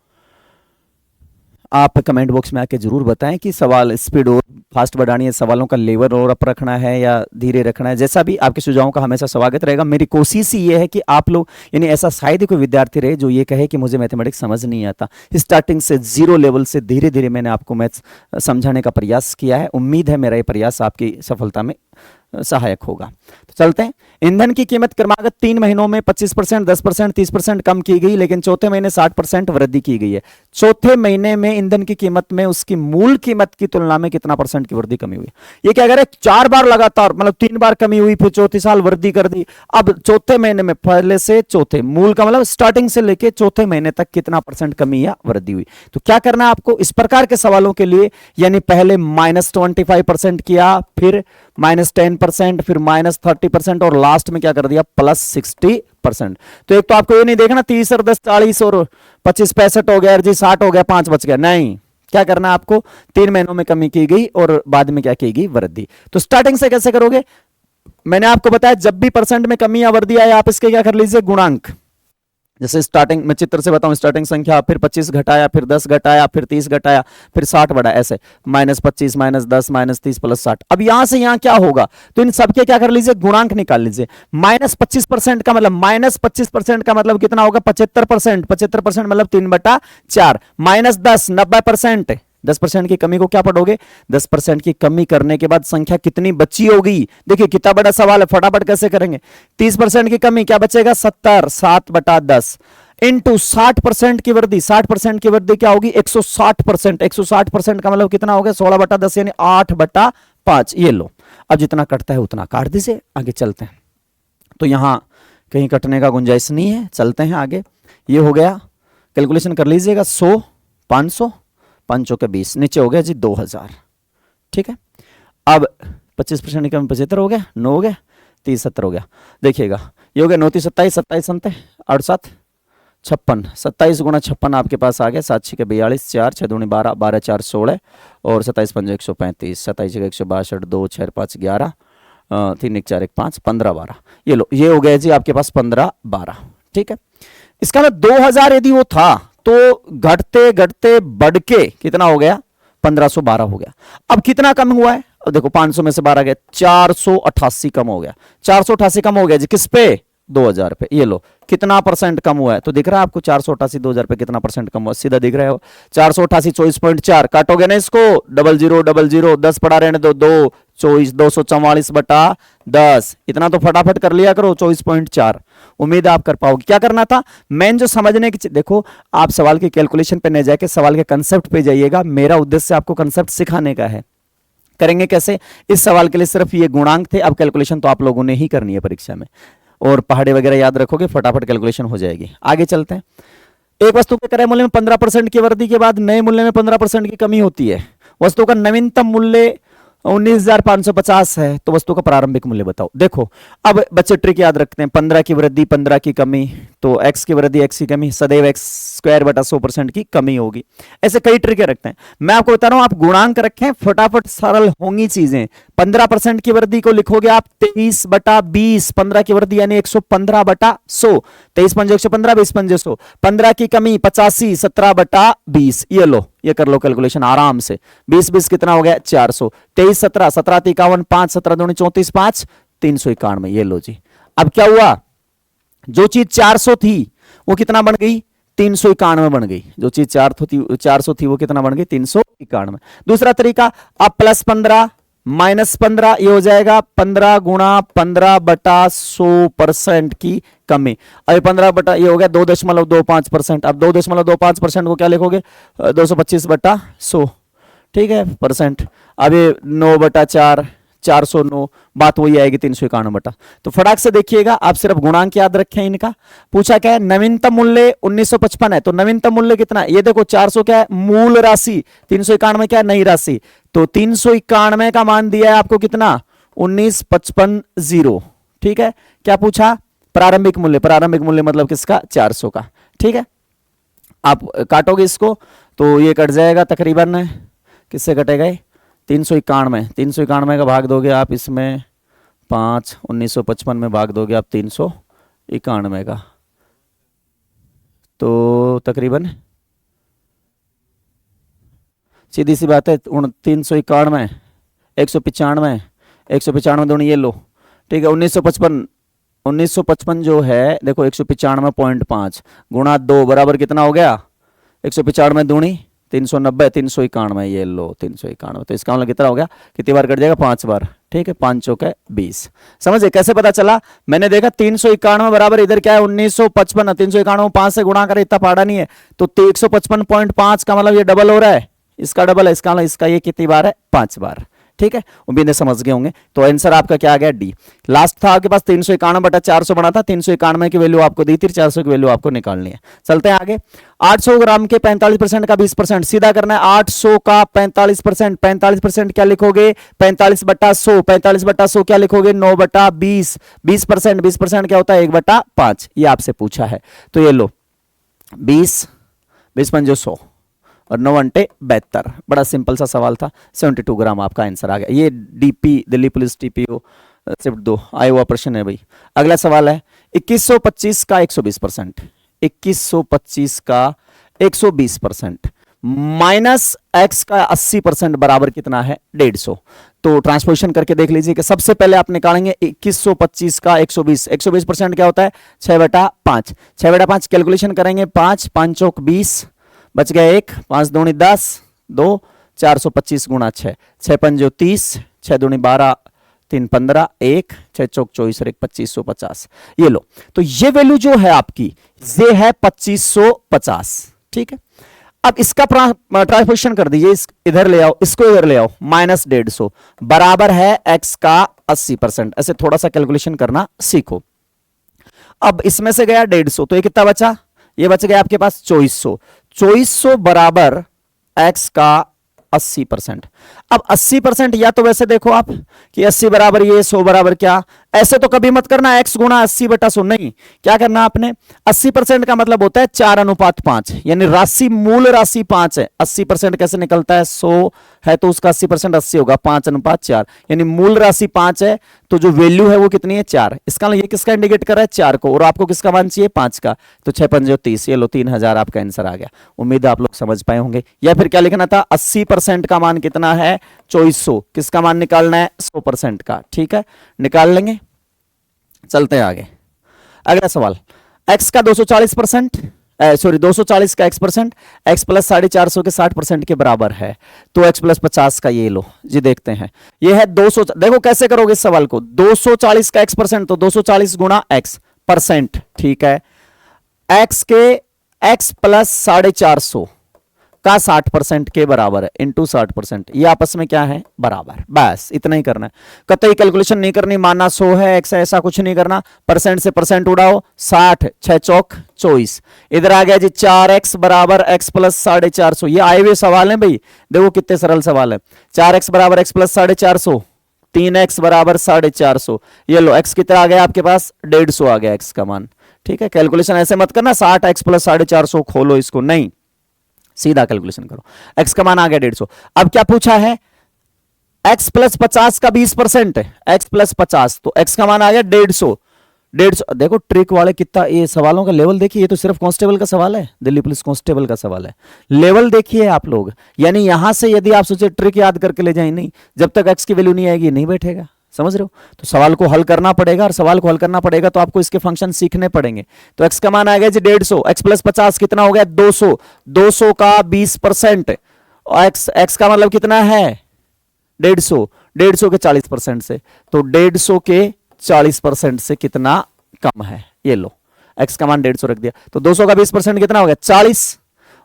आप कमेंट बॉक्स में आके जरूर बताएं कि सवाल स्पीड और फास्ट बढ़ानी है, सवालों का लेवल और अप रखना है या धीरे रखना है, जैसा भी आपके सुझावों का हमेशा स्वागत रहेगा। मेरी कोशिश ही ये है कि आप लोग, यानी ऐसा शायद ही कोई विद्यार्थी रहे जो ये कहे कि मुझे मैथमेटिक्स समझ नहीं आता। स्टार्टिंग से जीरो लेवल से धीरे धीरे मैंने आपको मैथ्स समझाने का प्रयास किया है। उम्मीद है मेरा ये प्रयास आपकी सफलता में सहायक होगा। तो चलते हैं। ईंधन की कीमत क्रमागत 3 महीनों में 25%, 10%, 30% कम की गई, लेकिन चौथे महीने 60% वृद्धि की गई है। चौथे महीने में ईंधन की कीमत में उसकी मूल कीमत की तुलना में कितना परसेंट की वृद्धि कमी हुई? ये क्या कह रहे हैं 4 बार लगातार, मतलब 3 बार कमी हुई, फिर चौथे साल वृद्धि कर दी। अब चौथे महीने में पहले से चौथे, मूल का मतलब स्टार्टिंग से लेके चौथे महीने तक कितना परसेंट कमी या वृद्धि हुई। तो क्या करना है आपको इस प्रकार के सवालों के लिए, यानी पहले -25% किया, फिर -10%, फिर -30% और लास्ट में क्या कर दिया +60%। तो एक तो आपको ये नहीं देखना 30 और 10 40 और 25 65 हो गया जी, 60 हो गया, 5 बच गया, नहीं। क्या करना है आपको 3 महीनों में कमी की गई और बाद में क्या की गई वृद्धि। तो स्टार्टिंग से कैसे करोगे, मैंने आपको बताया जब भी परसेंट में कमी या वृद्धि आए आप इसके क्या कर लीजिए गुणांक। जैसे स्टार्टिंग में चित्र से बताऊं, स्टार्टिंग संख्या, फिर 25 घटाया, फिर 10 घटाया, फिर 30 घटाया, फिर 60 बढ़ा, ऐसे -25 -10 -30 +60। अब यहां से यहां क्या होगा, तो इन सबके क्या कर लीजिए गुणांक निकाल लीजिए। -25% का मतलब -25% का मतलब कितना होगा 75%, 75% मतलब 3/4, -10 90%, 10% की कमी को क्या पढ़ोगे 10% की कमी करने के बाद संख्या कितनी बची होगी। देखिए कितना बड़ा सवाल है, फटाफट कैसे करेंगे। 30% की कमी क्या बचेगा 70, 7/10 इंटू 60% की वृद्धि, 60% की वृद्धि क्या होगी 160%, 160% का मतलब कितना हो गया 16/10 यानी 8/5। ये लो, अब जितना कटता है उतना काट दीजिए, आगे चलते हैं। तो यहां कहीं कटने का गुंजाइश नहीं है, चलते हैं आगे। ये हो गया, कैलकुलेशन कर लीजिएगा 100 500 5 के 20, नीचे हो गया जी 2000, ठीक है। अब 25% की कमी 75 हो गया, 9 हो गया, 30 70 हो गया। देखिएगा ये हो गया 9 30 27, 27 सत्ते 8 7 56, 27 गुणा 56 आपके पास आ गया, 7 6 42, 4 6 दूनी 12, 12 4 16 और 27 5 135, 27 162, 2 6 5 11, 3 1 4 1 5 15 12। ये लो, ये हो गया जी आपके पास 15 12, ठीक है। इसका मतलब 2000 यदि वो था तो घटते घटते बढ़ के कितना हो गया 1512 हो गया। अब कितना कम हुआ है, अब देखो 500 में से 12 गया 488 कम हो गया, 488 कम हो गया जी किस पे 2000 पे। ये लो कितना परसेंट कम हुआ है, तो दिख रहा है आपको 488 2000 पे कितना परसेंट कम हुआ, सीधा दिख रहा है 488 24.4, काटोगे ना इसको 00 00 10 पड़ा रहने दो 2 24 244/10, इतना तो फटाफट कर लिया करो 24.4। उम्मीद है आप कर पाओगे। क्या करना था मेन जो समझने की, देखो आप सवाल की कैलकुलेशन पे नहीं जाके सवाल के कंसेप्ट पे जाइएगा। मेरा उद्देश्य आपको कंसेप्ट सिखाने का है। करेंगे कैसे, इस सवाल के लिए सिर्फ ये गुणांक थे, अब कैलकुलेशन तो आप लोगों ने ही करनी है परीक्षा में, और पहाड़े वगैरह याद रखोगे फटाफट कैलकुलेशन हो जाएगी। आगे चलते हैं। एक वस्तु के क्रय मूल्य में 15% की वृद्धि के बाद नए मूल्य में 15% की कमी होती है। वस्तु का नवीनतम मूल्य 19,550 है, तो वस्तु का प्रारंभिक मूल्य बताओ। देखो अब बच्चे ट्रिक याद रखते हैं, 15 की वृद्धि 15 की कमी, तो x की वृद्धि x की कमी, सदैव x²/100% की कमी होगी। ऐसे कई ट्रिक रखते हैं, मैं आपको बता रहा हूं, आप गुणांक रखें फटाफट सरल होंगी चीजें। 15% की वृद्धि को लिखोगे आप 23/20, 15 की वृद्धि यानी 115/100, 23 5 115, 20 5 100, 15 की कमी 85, 17/20। ये लो ये कर लो कैलकुलेशन आराम से। 20 20 कितना हो गया 400, 23 17 17 51, 5 17 दूनी 34, 5 391। ये लो जी। अब क्या हुआ, जो चीज 400 थी वो कितना बन गई 391 बन गई। जो चीज 400 थी वो कितना बन गई 391। दूसरा तरीका, अब +15 -15 ये हो जाएगा 15 गुणा 15/100% की कमी। अभी 15 बटा ये हो गया 2.25%। अब 2.25% को क्या लिखोगे 225/100, ठीक है परसेंट। अब ये 9/4 409, बात वही आएगी 391 बटा। तो फटाक से देखिएगा, आप सिर्फ गुणांक याद रखें इनका। पूछा क्या है, नवीनतम मूल्य 1955 है, तो नवीनतम मूल्य कितना है, ये देखो 400 क्या है मूल राशि, 391 क्या है नई राशि। तो 391 का मान दिया है आपको कितना 1955 ठीक है। क्या पूछा, प्रारंभिक मूल्य, प्रारंभिक मूल्य मतलब किसका 400 का, ठीक है। आप काटोगे इसको तो ये कट जाएगा तकरीबन, किससे कटेगा ये 391 का भाग दोगे आप इसमें 5, 1955 में भाग दोगे आप 391 का, तो तकरीबन सीधी सी बात है 391 195 195 दोनों ये लो, ठीक है। 1955 जो है देखो 195.5 गुणा 2 बराबर कितना हो गया 195 दूनी 390 391 ये लो 391। तो इसका मतलब कितना हो गया, कितनी बार कट जाएगा 5 बार, ठीक है। 5 चौके 20। समझे कैसे पता चला, मैंने देखा 391 बराबर इधर क्या है 1955, 391 5 से गुणा करे इतना पाड़ा नहीं है, तो 155.5 का मतलब ये डबल हो रहा है, इसका डबल है, इसका इसका ये कितनी बार है 5 बार, ठीक है। उम्मीद है समझ गए होंगे। तो आंसर आपका क्या आ गया डी। लास्ट था आपके पास 391/400 बना था, 391 की वैल्यू आपको दी थी, 400 की वैल्यू आपको निकालनी है। चलते हैं आगे। 800 ग्राम के 45% का 20%, सीधा करना है 800 का 45%, 45% क्या लिखोगे 45/100, 45/100 क्या लिखोगे 9/20, 20%, 20% क्या होता है 1/5, ये आपसे पूछा है। तो ये लो 20 20 पंजो 100 और 9 अंटे 72। बड़ा सिंपल सा सवाल था, 72 ग्राम आपका आंसर आ गया। ये DP Delhi police TPO shift 2 आया हुआ प्रश्न है भाई। अगला सवाल है 2125 का 120%, 2125 का 120% माइनस एक्स का 80% बराबर कितना है 150। तो ट्रांसपोजिशन करके देख लीजिए कि सबसे पहले आप निकालेंगे 2125 का 120, 120% क्या होता है 6/5, 6/5 कैलकुलेशन करेंगे 5 5 चौक 20 बच गया 1, 5 दूनी 10, 2 425 गुणा 6, 6 पंजो 30, 6 दूनी 12, 3 15, 1 6 चौक 24 और 1 2550। ये लो, तो ये वैल्यू जो है आपकी ये है 2550, ठीक है। अब इसका ट्रांसपोजिशन कर दीजिए, इधर ले आओ, इसको इधर ले आओ, -150 बराबर है x का 80%। ऐसे थोड़ा सा कैलकुलेशन करना सीखो। अब इसमें से गया 150, तो ये कितना बचा, ये बच गया आपके पास 2400, 2400 बराबर x का 80%। अब 80% या तो वैसे देखो आप कि 80 बराबर ये 100 बराबर क्या, ऐसे तो कभी मत करना x गुणा 80/100, नहीं, क्या करना आपने 80% का मतलब होता है 4:5, यानी राशि मूल राशि 5 है। 80% कैसे निकलता है 100 है तो उसका 80% 80 होगा, 5:4, यानी मूल राशि 5 है तो जो वैल्यू है वो कितनी है 4। इसका ये किसका इंडिकेट कर रहा है 4 को, और आपको किसका मान चाहिए 5 का, तो 6 पंजे 30, ये लो 3000 आपका आंसर आ गया। उम्मीद है आप लोग समझ पाए होंगे। या फिर क्या लिखना था 80% का मान कितना है 2400, किसका मान निकालना है 100% का, ठीक है, निकाल लेंगे। चलते हैं आगे। अगला सवाल, x का 240%, सॉरी 240 का x%, x प्लस 450 के 60% के बराबर है, तो x प्लस 50 का ये लो जी। देखते हैं ये है 200, देखो कैसे करोगे इस सवाल को, 240 का x%, तो 240 गुणा x परसेंट, ठीक है। x के x प्लस 450 का 60% के बराबर है इंटू 60%, ये आपस में क्या है बराबर, बस इतना ही करना है। कतई कैलकुलेशन नहीं करनी, माना 100 है x है ऐसा कुछ नहीं करना, परसेंट से परसेंट उड़ाओ, 60 6 चौक 24, इधर आ गया जी 4x बराबर x प्लस 450। ये आए हुए सवाल है भाई, देखो कितने सरल सवाल है। 4x बराबर x प्लस 450, 3x बराबर 450, ये लो x कितना आ गया आपके पास 150 आ गया x का मान, ठीक है। कैलकुलेशन ऐसे मत करना 60x प्लस 450 खोलो इसको, नहीं, सीधा कैलकुलेशन करो। x का मान आ गया 150। अब क्या पूछा है x प्लस 50 का 20% है, x प्लस 50, तो x का मान आ गया 150, 150। देखो ट्रिक वाले कितना, ये सवालों का लेवल देखिए, ये तो सिर्फ कांस्टेबल का सवाल है, दिल्ली पुलिस कांस्टेबल का सवाल है। लेवल देखिए आप लोग, यानी यहां से यदि आप सोचे ट्रिक याद करके ले जाए, नहीं, जब तक एक्स की वैल्यू नहीं आएगी नहीं बैठेगा, समझ रहे हो। तो सवाल को हल करना पड़ेगा, और सवाल को हल करना पड़ेगा तो आपको इसके फंक्शन सीखने पड़ेंगे। तो एक्स का मान आ गया जी 150, एक्स प्लस 50 कितना हो गया 200, 200 का 20%, एक्स का मतलब कितना है 150, 150 के 40% से, तो 150 के 40% से कितना कम है, ये लो, एक्स का मान 150 रख दिया, तो 200 का 20% कितना हो गया 40,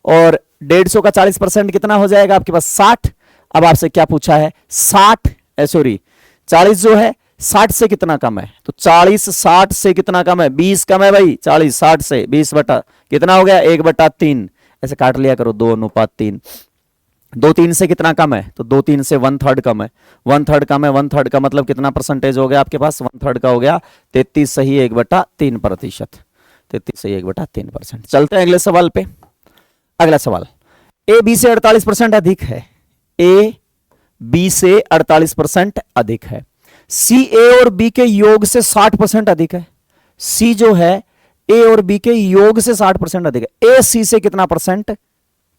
और 150 का 40% कितना हो जाएगा आपके पास 60। अब आपसे क्या पूछा है 60, सॉरी 40 जो है 60 से कितना कम है, तो 40 60 से कितना कम है 20 कम है भाई, 40 60 से 20 बटा कितना हो गया 1/3, ऐसे काट लिया करो 2:3, 2 3 से कितना कम है, तो 2 3 से 1/3 कम है, 1/3 कम है, 1/3 का मतलब कितना परसेंटेज हो गया आपके पास, 1/3 का हो गया 33 सही 1/3%, 33 सही 1/3%। चलते हैं अगले सवाल पे। अगला सवाल, ए बी से 48% अधिक है, ए बी से 48% अधिक है, सी ए और बी के योग से 60% अधिक है, सी जो है ए और बी के योग से 60% अधिक है, ए सी से कितना परसेंट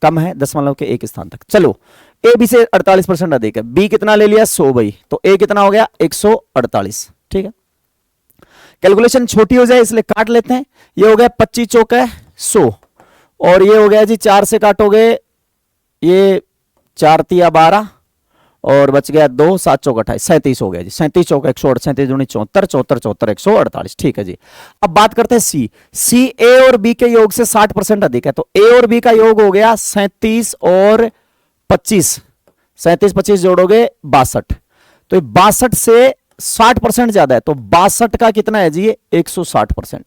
कम है, दशमलव के एक स्थान तक। चलो ए बी से 48% अधिक है, बी कितना ले लिया 100 भाई, तो ए कितना हो गया 148, ठीक है। कैलकुलेशन छोटी हो जाए इसलिए काट लेते हैं, ये हो गया 25 चौक है 100, और ये हो गया जी 4 से काटोगे, ये 4 तिया 12, और बच गया 2 7 चौक 28, 37 हो गया जी, 37 चौक 108, 37 दूनी 74, 74 74 148, ठीक है जी। अब बात करते हैं सी, सी ए और बी के योग से 60% अधिक है, तो ए और बी का योग हो गया 37 और 25, 37 25 जोड़ोगे 62, तो 62 से 60% ज्यादा है, तो 62 का कितना है जी 160%,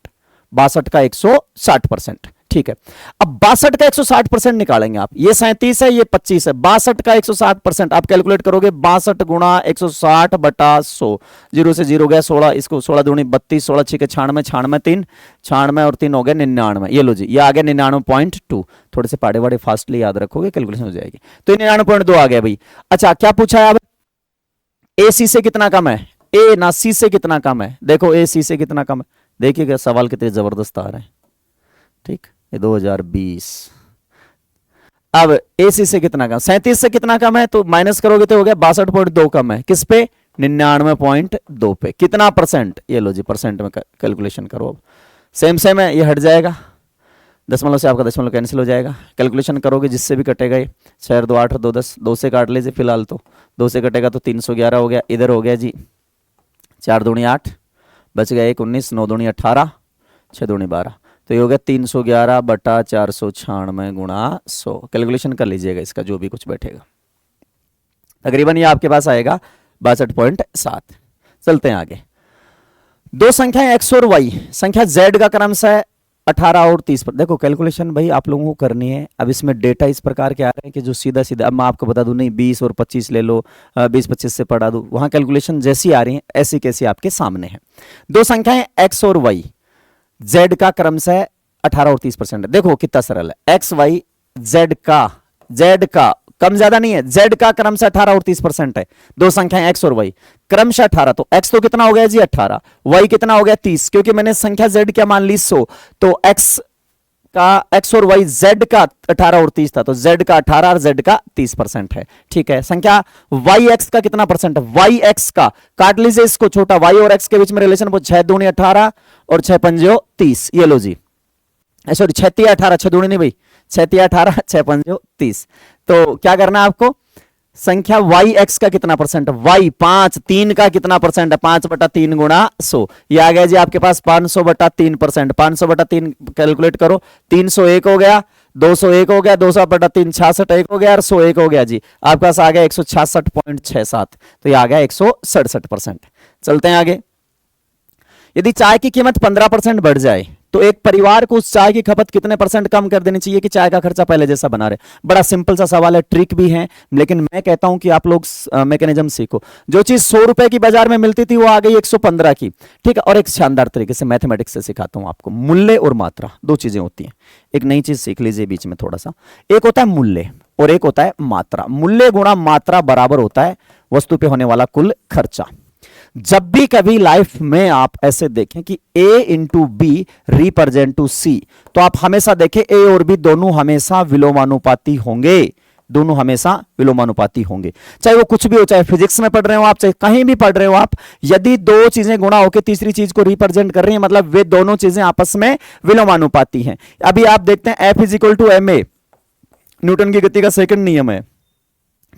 62 का 160%, ठीक है। अब 62 का 160% निकालेंगे आप, ये 37 है ये 25 है, 62 का 160% आप कैलकुलेट करोगे 62 गुणा 160 बटा 100, 0 से 0 गया 16, इसको 16 दूनी 32, 16 6 96, 96 3, 96 और 3 हो गया 99, ये लो जी, ये आ गया 99.2, थोड़े से पाड़े वाड़े फास्टली याद रखोगे कैलकुलेशन हो जाएगी, तो 99.2 आ गया भाई। अच्छा क्या पूछा है अब, ए सी से कितना कम है, ए ना सी से कितना कम है, देखो ए सी से कितना कम है, देखिएगा सवाल कितने जबरदस्त आ रहे हैं, ठीक, ये 2020। अब एसी से कितना कम, 37 से कितना कम है, तो माइनस करोगे तो हो गया 62.2 कम है, किस पे 99.2 पे, कितना परसेंट, ये लो जी परसेंट में कैलकुलेशन करो, अब सेम सेम है, ये हट जाएगा, दशमलव से आपका दशमलव कैंसिल हो जाएगा, कैलकुलेशन करोगे जिससे भी कटेगा ये 4 2 8 2 10, 2 से काट लीजिए फिलहाल, तो 2 से कटेगा तो 311 हो गया, इधर हो गया जी 4 दूनी 8, बच गया 1 19, 9 दूनी 18, 6 दूनी 12, तो ये हो गया 311 बटा 496 गुणा 100, कैलकुलेशन कर लीजिएगा इसका जो भी कुछ बैठेगा, तकरीबन ये आपके पास आएगा 62.7। चलते हैं आगे, दो संख्याएं x और y, संख्या z का क्रमशः है 18 और 30 पर, देखो कैलकुलेशन भाई आप लोगों को करनी है। अब इसमें डेटा इस प्रकार के आ रहे हैं कि जो सीधा सीधा, अब मैं आपको बता दूं नहीं 20 और 25 ले लो, 20 25 से पढ़ा दूं, वहां कैलकुलेशन जैसी आ रही है ऐसी कैसी आपके सामने है। दो संख्याएं x और y, z का क्रमशः 18 और 30% है, देखो कितना सरल है, एक्स वाई z का कम ज्यादा नहीं है, z का क्रमशः 18 और 30% है, दो संख्याएं x और y क्रमशः 18, तो x तो कितना हो गया जी 18, y कितना हो गया 30, क्योंकि मैंने संख्या z क्या मान ली 100, तो x और y z का 18 और 30 था, तो z का 18 और z का 30% है, ठीक है। संख्या yx का कितना परसेंट है, yx का काट लीजिए इसको, छोटा y और x के बीच में रिलेशन, वो 6 दूनी 18 और 6 पंजो 30, ये लो जी, सॉरी 6 तिया 18, 6 दूनी नहीं भाई, 6 तिया 18 6 पंजो 30, तो क्या करना है आपको, संख्या yx का कितना परसेंट है, y 5 3 का कितना परसेंट है, 5/3 गुणा 100, ये आ गया जी आपके पास 500/3%, 500/3 कैलकुलेट करो, 301 हो गया, 201 हो गया, 200/3 66 हो गया, और 101 हो गया जी, आपके पास आ गया 166.67, तो ये आ गया 167%। चलते हैं आगे, यदि चाय की कीमत 15% बढ़ जाए तो एक परिवार को उस चाय की खपत कितने परसेंट कम कर देनी चाहिए कि चाय का खर्चा पहले जैसा बना रहे। बड़ा सिंपल सा सवाल है, ट्रिक भी है, लेकिन मैं कहता हूं कि आप लोग मैकेनिज्म सीखो। जो चीज 100 रुपए की बाजार में मिलती थी वो आ गई 115 की, ठीक है। और एक शानदार तरीके से मैथमेटिक्स से सिखाता हूं आपको, मूल्य और मात्रा दो चीजें होती हैं, एक नई चीज सीख लीजिए बीच में थोड़ा सा, एक होता है मूल्य और एक होता है मात्रा। मूल्य गुणा मात्रा बराबर होता है वस्तु पे होने वाला कुल खर्चा। जब भी कभी लाइफ में आप ऐसे देखें कि A into B represent to C, तो आप हमेशा देखें A और B दोनों हमेशा विलोमानुपाती होंगे, दोनों हमेशा विलोमानुपाती होंगे। चाहे वो कुछ भी हो, चाहे फिजिक्स में पढ़ रहे हो आप, चाहे कहीं भी पढ़ रहे हो आप, यदि दो चीजें गुणा होकर तीसरी चीज को रिप्रेजेंट कर रही हैं, मतलब वे दोनों चीजें आपस में विलोमानुपाती हैं। अभी आप देखते हैं F is equal to M A, Newton की गति का सेकंड नियम है,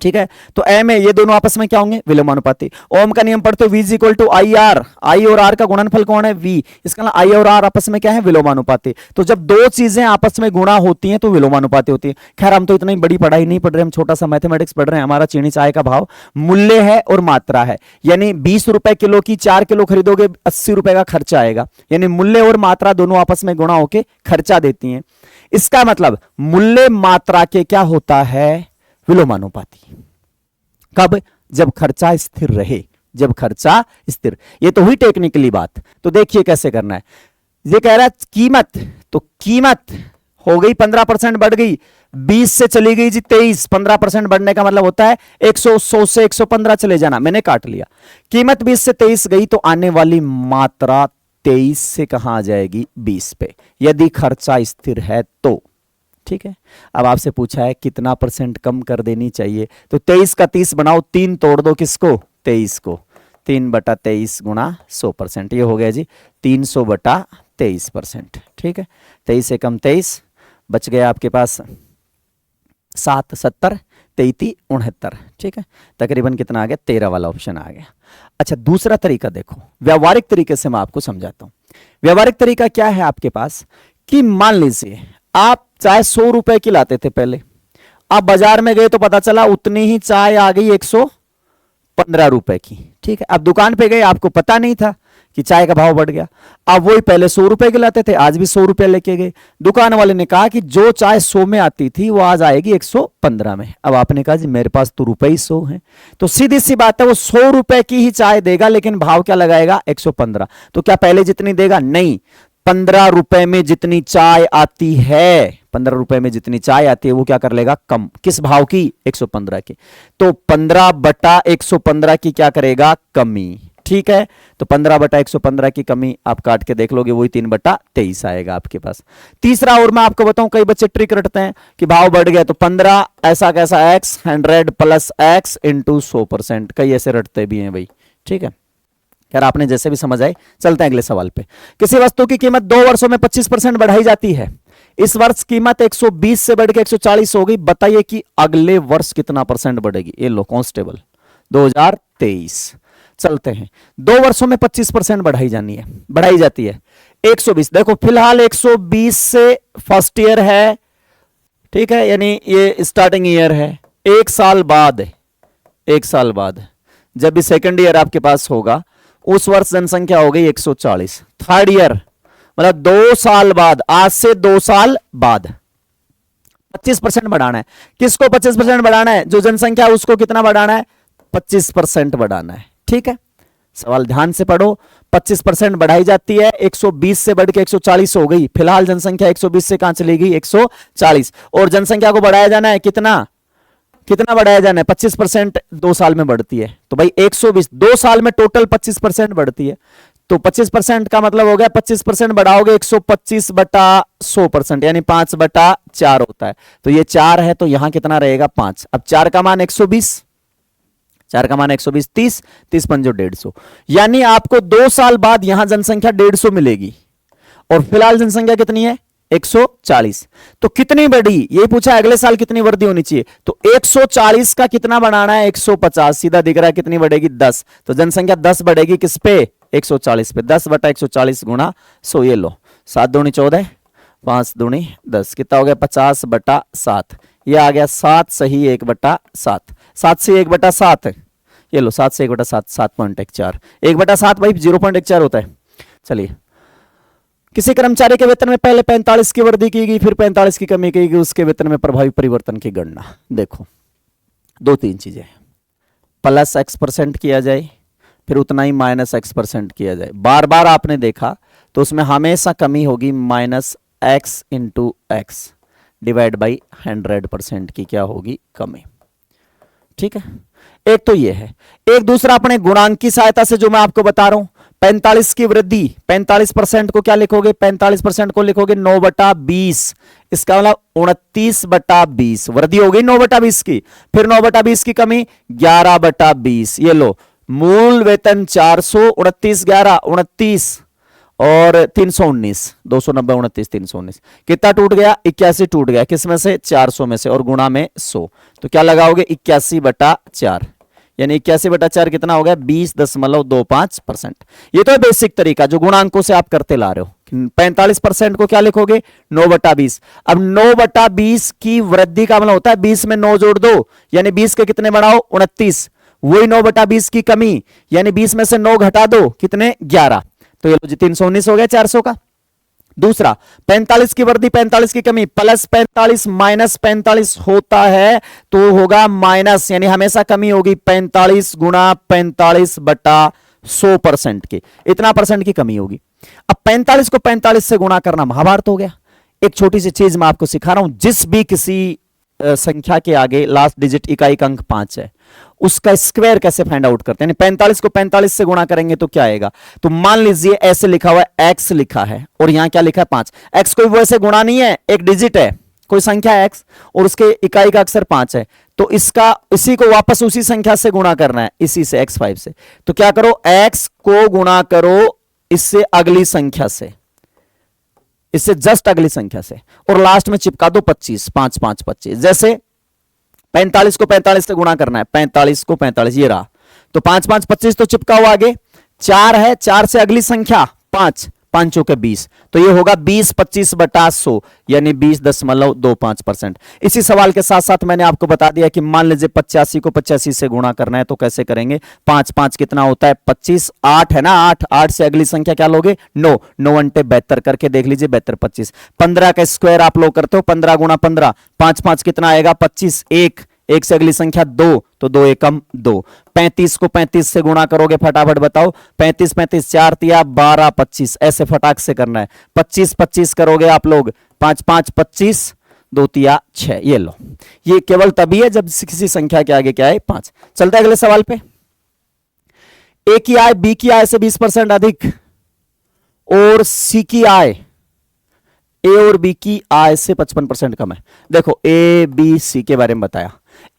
ठीक है। तो एम ए, ये दोनों आपस में क्या होंगे, विलोमानुपाती। ओम का नियम पढ़ते हो, V is equal to I R, I और आर का गुणनफल कौन है, V, इसका मतलब आई और आर आपस में क्या है, विलोमानुपाती। तो जब दो चीजें आपस में गुणा होती हैं तो विलोमानुपाती होती है। खैर हम तो इतनी बड़ी पढ़ाई नहीं पढ़ रहे, हम छोटा सा मैथमेटिक्स पढ़ रहे हैं। हमारा चीनी चाय का भाव मूल्य है और मात्रा है, यानी 20 रुपए किलो की 4 किलो खरीदोगे 80 रुपए का खर्चा आएगा, यानी मूल्य और मात्रा दोनों आपस में गुणा होकर खर्चा देती हैं। इसका मतलब मूल्य मात्रा के क्या होता है, विलोमानुपाती। कब, जब खर्चा स्थिर रहे, जब खर्चा स्थिर। ये तो हुई टेक्निकली बात। तो देखिए कैसे करना है। ये कह रहा है कीमत, तो कीमत हो गई 15% बढ़ गई, 20 से चली गई जी 23, 15% बढ़ने का मतलब होता है 100 से 115 चले जाना, मैंने काट लिया। कीमत 20 से 23 गई तो आने वाली मात्रा 23 से कहां आ जाएगी, 20 पे, यदि खर्चा स्थिर है तो, ठीक है। अब आपसे पूछा है कितना परसेंट कम कर देनी चाहिए, तो 23 का 30 बनाओ, 3 तोड़ दो किसको, 23 को, 3/23 गुणा 100%, ये हो गया जी 300/23%, ठीक है। 23 से कम 23, बच गया आपके पास 7, 70, 33, 69, ठीक है। तकरीबन कितना आ गया, 13 वाला ऑप्शन आ गया। अच्छा दूसरा तरीका देखो, व्यावहारिक तरीके से मैं आपको समझाता हूं। व्यावहारिक तरीका क्या है आपके पास, कि मान लीजिए आप चाय 100 रुपए की लाते थे पहले, आप बाजार में गए तो पता चला उतनी ही चाय आ गई 115 रुपए की, ठीक है। अब दुकान पे गए, आपको पता नहीं था कि चाय का भाव बढ़ गया, अब वही पहले 100 रुपए की लाते थे, आज भी 100 रुपए लेके गए। दुकान वाले ने कहा कि जो चाय 100 में आती थी वो आज आएगी 115 में। अब आपने कहा जी मेरे पास तो रुपए ही 100 हैं, तो सीधी सी बात है वो 100 रुपए की ही चाय देगा, लेकिन भाव क्या लगाएगा, 115। तो क्या पहले जितनी देगा, नहीं, 15 रुपए में जितनी चाय आती है, 15 रुपए में जितनी चाय आती है वो क्या कर लेगा, कम, किस भाव की, 115 की। तो 15/115 की क्या करेगा, कमी, ठीक है। तो 15/115 की कमी आप काट के देख लोगे, वही 3/23 आएगा आपके पास। तीसरा और मैं आपको बताऊं, कई बच्चे ट्रिक रटते हैं कि भाव बढ़ गया तो 15 ऐसा कैसा x 100 प्लस x इंटू 100%, कई ऐसे रटते भी हैं भाई, ठीक है। यार आपने जैसे भी समझ आए, चलते हैं अगले सवाल पे। किसी वस्तु की कीमत 2 वर्षों में 25% बढ़ाई जाती है, इस वर्ष कीमत 120 से बढ़ के 140 हो गई, बताइए कि अगले वर्ष कितना परसेंट बढ़ेगी। ये लो कांस्टेबल 2023। चलते हैं, 2 वर्षों में 25% बढ़ाई जाती है 120। देखो फिलहाल 120 से फर्स्ट ईयर है, ठीक है, यानी ये स्टार्टिंग ईयर है। एक साल बाद जब भी सेकंड ईयर आपके पास होगा, उस वर्ष जनसंख्या हो गई 140। थर्ड ईयर मतलब 2 साल बाद, आज से 2 साल बाद 25% बढ़ाना है। किसको 25% बढ़ाना है, जो जनसंख्या है उसको कितना बढ़ाना है, 25% बढ़ाना है, ठीक है। सवाल ध्यान से पढ़ो, 25% बढ़ाई जाती है, 120 से बढ़ के 140 हो गई। फिलहाल जनसंख्या 120 से कहां चली गई, 140, और जनसंख्या को बढ़ाया जाना है, कितना बढ़ाया जाना है, 25% 2 साल में बढ़ती है। तो भाई 120 2 साल में टोटल 25% बढ़ती है, तो 25% का मतलब हो गया 25% बढ़ाओगे 125/100%, यानी 5/4 होता है। तो ये 4 है, तो यहां कितना रहेगा, 5। अब 4 का मान 120, 4 का मान 120, 30, 30 पंजो 150, यानी आपको 2 साल बाद यहां जनसंख्या 150 मिलेगी, और फिलहाल जनसंख्या कितनी है, 140। तो कितनी बढ़ी, ये पूछा अगले साल कितनी वृद्धि होनी चाहिए, तो 140 का कितना बढ़ाना है, 150, सीधा दिख रहा है कितनी बढ़ेगी, 10। तो जनसंख्या 10 बढ़ेगी किस पे, 140 पे, 10/140 गुणा 100। ये लो 7 दूनी 14, 5 दूनी 10, कितना हो गया, 50/7। ये आ गया 7 सही 1/7, 7 से 1/7, ये लो 7 से 1/7, 7.14, 1/7 भाई 0.14 होता है। चलिए, किसी कर्मचारी के वेतन में पहले 45 की वृद्धि की गई, फिर 45 की कमी की गई, उसके वेतन में प्रभावी परिवर्तन की गणना। देखो 2-3 चीजें, प्लस x% किया जाए, फिर उतना ही माइनस x% किया जाए। बार बार आपने देखा तो उसमें हमेशा कमी होगी, -x into x divide by 100% की क्या होगी, कमी, ठीक है। एक तो ये है, एक दूसरा अपने गुणांक की सहायता से जो मैं आपको बता रहा हूं, 45 की वृद्धि, 45% को क्या लिखोगे, 45% को लिखोगे 9/20, इसका मतलब 29/20, वृद्धि हो गई 9/20 की, फिर 9/20 की कमी 11/20, ये लो, मूल वेतन 400, 29 11 29 और 319, 290 29 319, कितना टूट गया, 81 टूट गया, किस में से, 400 में से, और गुणा में 100, तो क्या लगाओगे 81/4, यानी 81/4 कितना हो गया, 20.25%। ये तो है बेसिक तरीका जो गुणांकों से आप करते ला रहे हो। 45% को क्या लिखोगे, 9/20। अब 9/20 की वृद्धि का मतलब होता है 20 में 9 जोड़ दो, यानी 20 के कितने बढ़ाओ, 29, वही 9/20 की कमी, यानी 20 में से 9 घटा दो, कितने, 11, तो ये लो जी 319 हो गया 400 का। दूसरा 45 की वृद्धि 45 की कमी, प्लस 45 माइनस 45 होता है तो होगा माइनस, यानी हमेशा कमी होगी 45 गुणा 45/100% के, इतना परसेंट की कमी होगी। अब 45 को 45 से गुणा करना महाभारत हो गया। एक छोटी सी चीज मैं आपको सिखा रहा हूं, जिस भी किसी संख्या के आगे लास्ट डिजिट इकाई का अंक 5 है, उसका स्क्वायर कैसे फाइंड आउट करते हैं, 45 को 45 से गुणा करेंगे तो क्या आएगा, तो मान लीजिए ऐसे लिखा हुआ है, x लिखा है और यहां क्या लिखा है 5, x कोई वैसे गुणा नहीं है, एक डिजिट है, कोई संख्या है x और उसके इकाई का अक्षर 5 है, तो इसका इसी को वापस उसी संख्या से गुणा करना है, इसी से x5 से, तो क्या करो, x को गुणा करो इससे अगली संख्या से, इससे जस्ट अगली संख्या से, और लास्ट में चिपका दो 25, 5 5 25, जैसे 45 को 45 से गुणा करना है, 45 को 45, ये रहा, तो 5 5 25 तो चिपका हुआ, आगे 4 है, 4 से अगली संख्या 5, 5 के 20, तो ये होगा 20/25/100, यानी 20.25%। इसी सवाल के साथ साथ मैंने आपको बता दिया कि मान लीजिए 85 को 85 से गुणा करना है, तो कैसे करेंगे, 5 5 कितना होता है 25, 8 है ना, 8 से अगली संख्या क्या लोगे, 9 9 अंटे 72 करके देख लीजिए, 72 25, 15 का स्क्वायर आप लोग करते हो, 15 गुणा 15, 5 5 कितना आएगा 25, 1 से अगली संख्या 2, तो 2 एकम 2, 35 को 35 से गुणा करोगे, फटाफट बताओ, 35 35 4 तिया 12 25, ऐसे फटाक से करना है, 25 25 करोगे आप लोग, 5 5 25, 2 तिया 6, ये लो, ये केवल तभी है जब किसी संख्या के आगे क्या है 5। चलते हैं अगले सवाल पे, ए की आय बी की आय से 20% अधिक और सी की आय ए और बी की आय से 55% कम है। देखो ए बी सी के बारे में बताया,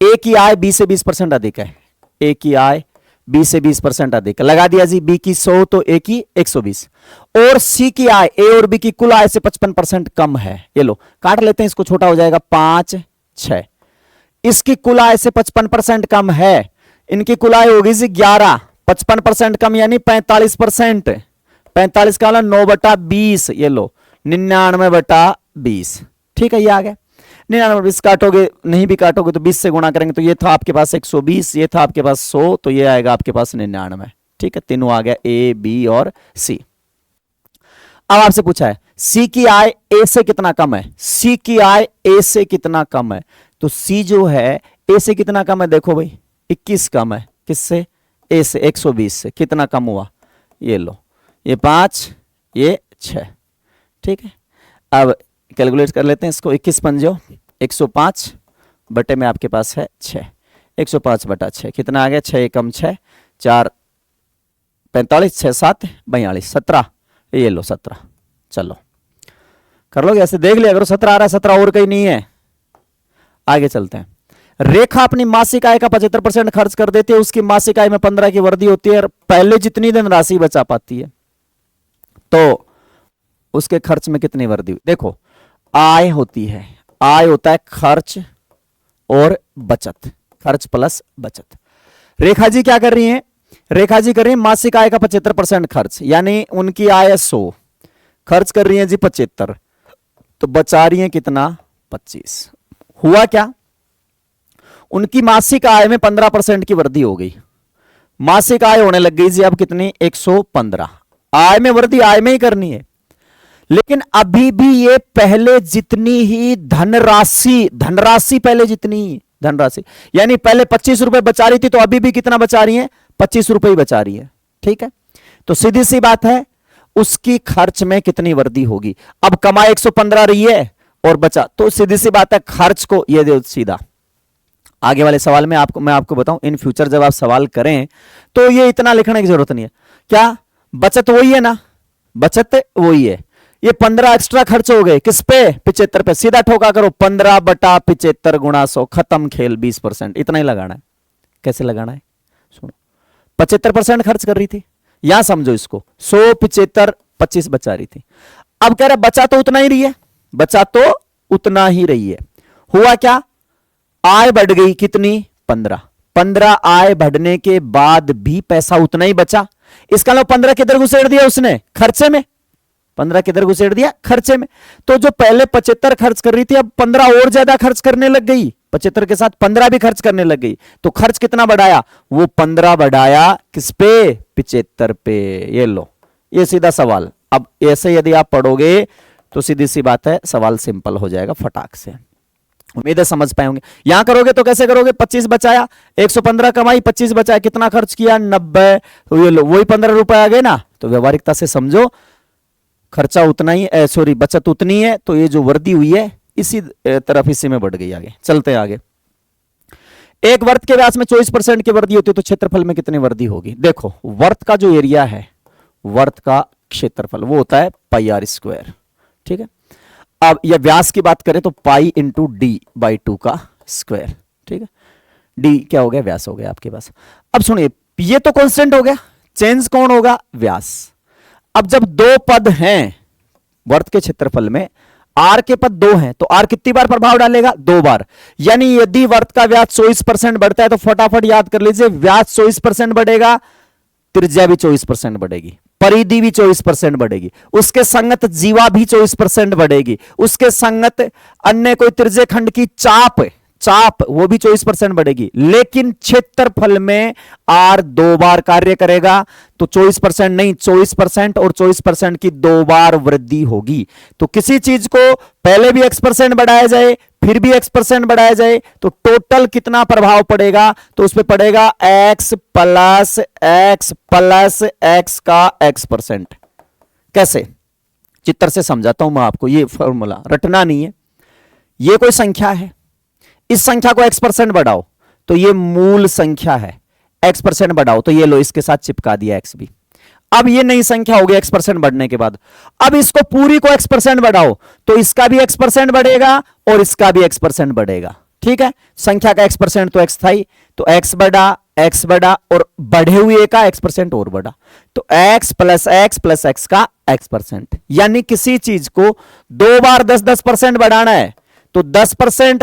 ए की आय बी से 20% अधिक है, ए की आय बी से 20% अधिक, लगा दिया जी, बी की 100 तो ए की 120, और सी की आय ए और बी की कुल आय से 55% कम है, ये लो काट लेते हैं इसको, छोटा हो जाएगा 5 6, इसकी कुल आय से 55% कम है, इनकी कुल आय होगी जी 11, 55% कम यानी 45%, 45 का 9/20, ये लो 99/20, ठीक है, ये आ गया। 99/20 काटोगे, नहीं भी काटोगे तो 20 से गुणा करेंगे, तो ये था आपके पास 120, ये था आपके पास 100, तो ये आएगा आपके पास 99, ठीक है, तीनों आ गया, ए बी और सी। अब आपसे पूछा है सी की आय ए से कितना कम है, सी की आय ए से कितना कम है, तो सी जो है ए से कितना कम है, देखो भाई 21 कम है, किससे, ए से, 120 से, कितना कम हुआ, ये लो, ये 5 ये 6, ठीक है। अब कैलकुलेट कर लेते हैं इसको, 21 पंजो 105 बटे में आपके पास है 6, 105/6 कितना आ गया, 6 एकम 6, 4 45, 6 7 42, 17, ये लो 17, चलो कर लोगे ऐसे, देख लिया अगर 17 आ रहा है, 17 और कहीं नहीं है। आगे चलते हैं, रेखा अपनी मासिक आय का 75% खर्च कर देती है, उसकी मासिक आय में 15 की वृद्धि होती है, पहले जितनी दिन राशि बचा पाती है तो उसके खर्च में कितनी वृद्धि, देखो आय होती है, आय होता है खर्च और बचत, खर्च प्लस बचत। रेखा जी क्या कर रही हैं, रेखा जी कर रही हैं मासिक आय का 75% खर्च, यानी उनकी आय 100, खर्च कर रही हैं जी 75, तो बचा रही हैं कितना 25। हुआ क्या, उनकी मासिक आय में 15% की वृद्धि हो गई, मासिक आय होने लग गई जी अब कितनी 115, आय में वृद्धि आय में ही करनी है, लेकिन अभी भी ये पहले जितनी ही धनराशि पहले जितनी धनराशि, यानी पहले 25 रुपए बचा रही थी, तो अभी भी कितना बचा रही है 25 रुपए ही बचा रही है, ठीक है। तो सीधी सी बात है उसकी खर्च में कितनी वृद्धि होगी, अब कमाई 115 रही है और बचा, तो सीधी सी बात है खर्च को ये दे सीधा, आगे वाले सवाल में मैं आपको बताऊं, इन फ्यूचर जब आप सवाल करें तो ये इतना लिखने की जरूरत नहीं है। क्या बचत वही है ना, बचत वही है। ये 15 एक्स्ट्रा खर्च हो गए किस पे, 75 पे। सीधा ठोका करो, 15/75 गुणा 100, खत्म खेल, 20%। इतना ही लगाना है। कैसे लगाना है सुनो, 75% खर्च कर रही थी, यहां समझो इसको, 100 75 25 बचा रही थी। अब कह रहा बचा तो उतना ही रही है, बचा तो उतना ही रही है। हुआ क्या, आय बढ़ गई कितनी, 15 आय बढ़ने के बाद भी पैसा उतना ही बचा। इसका मतलब 15 किधर घुसेड़ दिया उसने, खर्चे में। 15 किधर घुसेड़ दिया, खर्चे में। तो जो पहले 75 खर्च कर रही थी, अब 15 और ज्यादा खर्च करने लग गई, 75 के साथ 15 भी खर्च करने लग गई। तो खर्च कितना बढ़ाया, वो 15 बढ़ाया किस पे, 75 पे। ये लो, ये सीधा सवाल। अब ऐसे यदि आप पढ़ोगे तो सीधी सी बात है, सवाल सिंपल हो जाएगा फटाक से। उम्मीद है समझ पाए होंगे। यहां करोगे तो कैसे करोगे, 25 बचाया, 115 कमाई, 25 बचाया, कितना खर्च किया, 90। तो ये लो, वही 15 रुपए आ गए ना। तो व्यवहारिकता से समझो, खर्चा उतना ही, सॉरी बचत उतनी है, तो ये जो वृद्धि हुई है इसी तरफ, इसी में बढ़ गई। आगे चलते हैं आगे। एक वर्त के व्यास में 24% की वृद्धि होती है तो क्षेत्रफल में कितनी वृद्धि होगी। देखो वर्त का जो एरिया है, वर्त का क्षेत्रफल वो होता है πr²। ठीक है, अब यह व्यास की बात करें तो पाई इंटू d/2 का स्क्वायर। ठीक है, d क्या हो गया, व्यास हो गया आपके पास। अब सुनिए, ये तो कांस्टेंट हो गया, चेंज कौन होगा, व्यास। अब जब दो पद हैं वर्त के क्षेत्रफल में, आर के पद दो हैं, तो आर कितनी बार प्रभाव डालेगा, 2 बार। यानी यदि वर्त का व्यास 24% बढ़ता है तो फटाफट याद कर लीजिए, व्यास 24% बढ़ेगा, त्रिज्या भी 24% बढ़ेगी, परिधि भी 24% बढ़ेगी, उसके संगत जीवा भी 24% बढ़ेगी, उसके संगत अन्य कोई त्रिज्य खंड की चाप वो भी 24% बढ़ेगी। लेकिन क्षेत्रफल में आर 2 बार कार्य करेगा, तो 24% नहीं, 24% और 24% की 2 बार वृद्धि होगी। तो किसी चीज को पहले भी x% बढ़ाया जाए, फिर भी x% बढ़ाया जाए, तो टोटल कितना प्रभाव पड़ेगा, तो उस पर पड़ेगा x प्लस x का x%। कैसे, चित्र से समझाता हूं मैं आपको। ये फॉर्मूला रटना नहीं है, ये कोई संख्या है, इस संख्या को x% बढ़ाओ तो ये मूल संख्या है, x% बढ़ाओ तो ये लो, इसके साथ चिपका दिया x भी। अब ये नई संख्या हो गई x% बढ़ने के बाद। अब इसको पूरी को x% बढ़ाओ तो इसका भी x% बढ़ेगा और इसका भी x% बढ़ेगा। ठीक है, संख्या का x% तो x था ही, तो x बढ़ा और बढ़े हुए का x% और बढ़ा, तो x प्लस x का x%। यानी किसी चीज को 2 बार 10% बढ़ाना है तो 10%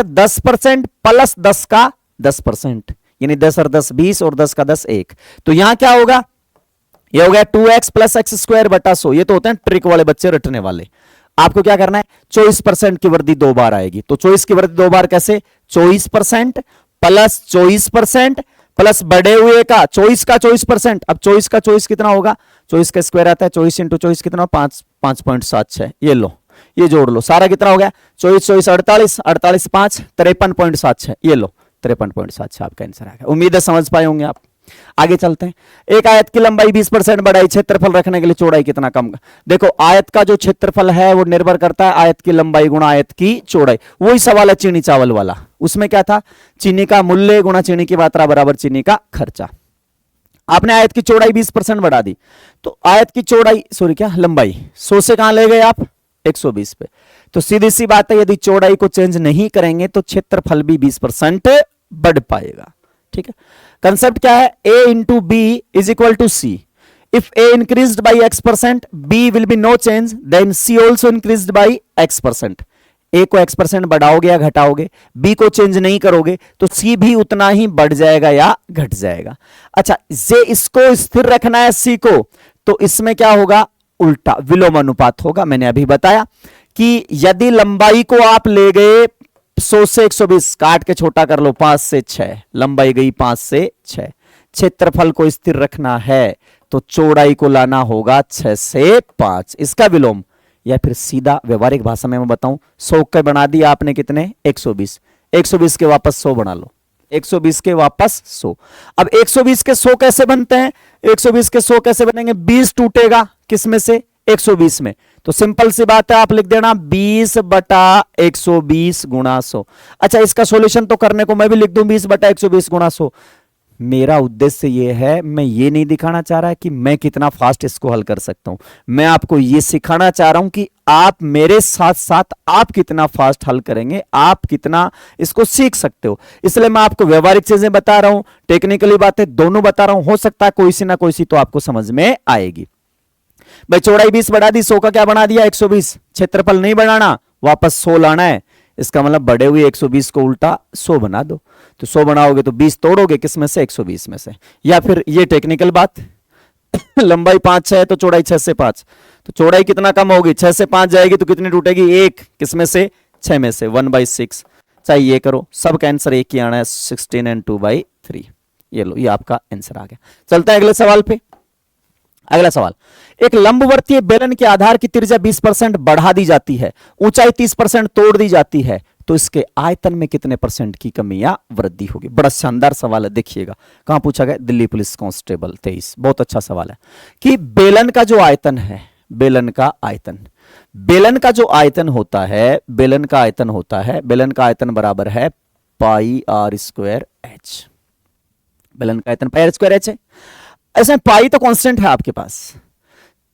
प्लस 10 का 10%, यानी 10 और 10 20 और 10 का 10 1। तो यहां क्या होगा, ये हो गया 2x प्लस x² बटा 100। ये तो होते हैं ट्रिक वाले बच्चे, रटने वाले। आपको क्या करना है, 24% की वृद्धि 2 बार आएगी। तो 24 की वृद्धि 2 बार कैसे, 24% प्लस बढ़े हुए का 24 का 24%। अब 24 का 24 कितना होगा, 24 का स्क्वायर आता है, 24 इंटू 24 कितना, 5.76। ये लो, ये जोड़ लो, सारा कितना हो गया, 24 48 5 53.76। ये लो 53.76 आपका आंसर आ गया। उम्मीद है समझ पाए होंगे आप। आगे चलते हैं। एक आयत की लंबाई 20% बढ़ाई, क्षेत्रफल रखने के लिए चौड़ाई कितना कम। देखो आयत का जो क्षेत्रफल है वो निर्भर करता है आयत की लंबाई गुणा आयत की चौड़ाई। वही सवाल है चीनी चावल वाला, उसमें क्या था, चीनी का मूल्य गुणा चीनी की मात्रा बराबर चीनी का खर्चा। आपने आयत की चौड़ाई 20% बढ़ा दी, तो आयत की चौड़ाई लंबाई 100 से कहां ले गए आप, 120 पे। तो सीधी सी बात है, यदि चौड़ाई को चेंज नहीं करेंगे तो क्षेत्रफल भी 20% बढ़ पाएगा। ठीक है, कंसेप्ट क्या है, a into B is equal to C. If a increased by x%, b will be no change, then c also increased by x%। a को x% बढ़ाओगे या घटाओगे, b को चेंज नहीं करोगे तो c भी उतना ही बढ़ जाएगा या घट जाएगा। अच्छा, ये इसको स्थिर रखना है c को, तो इसमें क्या होगा, उल्टा विलोम अनुपात होगा। मैंने अभी बताया कि यदि लंबाई को आप ले गए 100 से 120, काट के छोटा कर लो, 5 से 6, लंबाई गई 5 से 6। क्षेत्रफल को स्थिर रखना है तो चौड़ाई को लाना होगा 6 से 5, इसका विलोम। या फिर सीधा व्यवहारिक भाषा में मैं बताऊं, 100 के बना दिया आपने कितने, 120, 120 के वापस 100 बना लो, 120 के वापस 100। अब 120 के 100 कैसे बनते हैं, 120 के 100 कैसे बनेंगे, 20 टूटेगा किस में से, 120 में। तो सिंपल सी बात है, आप लिख देना 20/120 गुणा 100। अच्छा, इसका सॉल्यूशन तो करने को मैं भी लिख दूं 20/120 गुणा 100। मेरा उद्देश्य ये है, मैं ये नहीं दिखाना चाह रहा कि मैं कितना फास्ट इसको हल कर सकता हूं, मैं आपको ये सिखाना चाह रहा हूं कि आप मेरे साथ साथ आप कितना फास्ट हल करेंगे, आप कितना इसको सीख सकते हो। इसलिए मैं आपको व्यवहारिक चीजें बता रहा हूं, टेक्निकली बातें दोनों बता रहा हूं, हो सकता है कोई सी ना कोई सी तो आपको समझ में आएगी। भाई चौड़ाई 20 बढ़ा दी, 100 का क्या बना दिया 120, क्षेत्रफल नहीं बढ़ाना, वापस 100 लाना है। इसका मतलब बढ़े हुए 120 को उल्टा 100 बना दो। तो 100 बनाओगे तो 20 तोड़ोगे किस में से, 120 में से। या फिर ये टेक्निकल बात लंबाई 5 6 है तो चौड़ाई 6 से 5, तो चौड़ाई कितना कम होगी, 6 से 5 जाएगी तो कितनी टूटेगी, एक, किस में से 6 में से, 1/6। चाहे ये करो, सब का आंसर एक ही आना है, 16 एंड 2/3। ये लो, ये आपका आंसर आ गया। चलते हैं अगले सवाल पे। अगला सवाल, एक लंबवर्तीय बेलन के आधार की त्रिज्या 20% बढ़ा दी जाती है, ऊंचाई 30% तोड़ दी जाती है, तो इसके आयतन में कितने परसेंट की कमी या वृद्धि होगी। बड़ा शानदार सवाल है, देखिएगा कहां पूछा गया, दिल्ली पुलिस कांस्टेबल 23। बहुत अच्छा सवाल है कि बेलन का जो आयतन है, बेलन का आयतन, बेलन का जो आयतन होता है, बेलन का आयतन होता है, बेलन का आयतन बराबर है πr²h। बेलन का आयतन πr²h है। ऐसे पाई तो कांस्टेंट है आपके पास,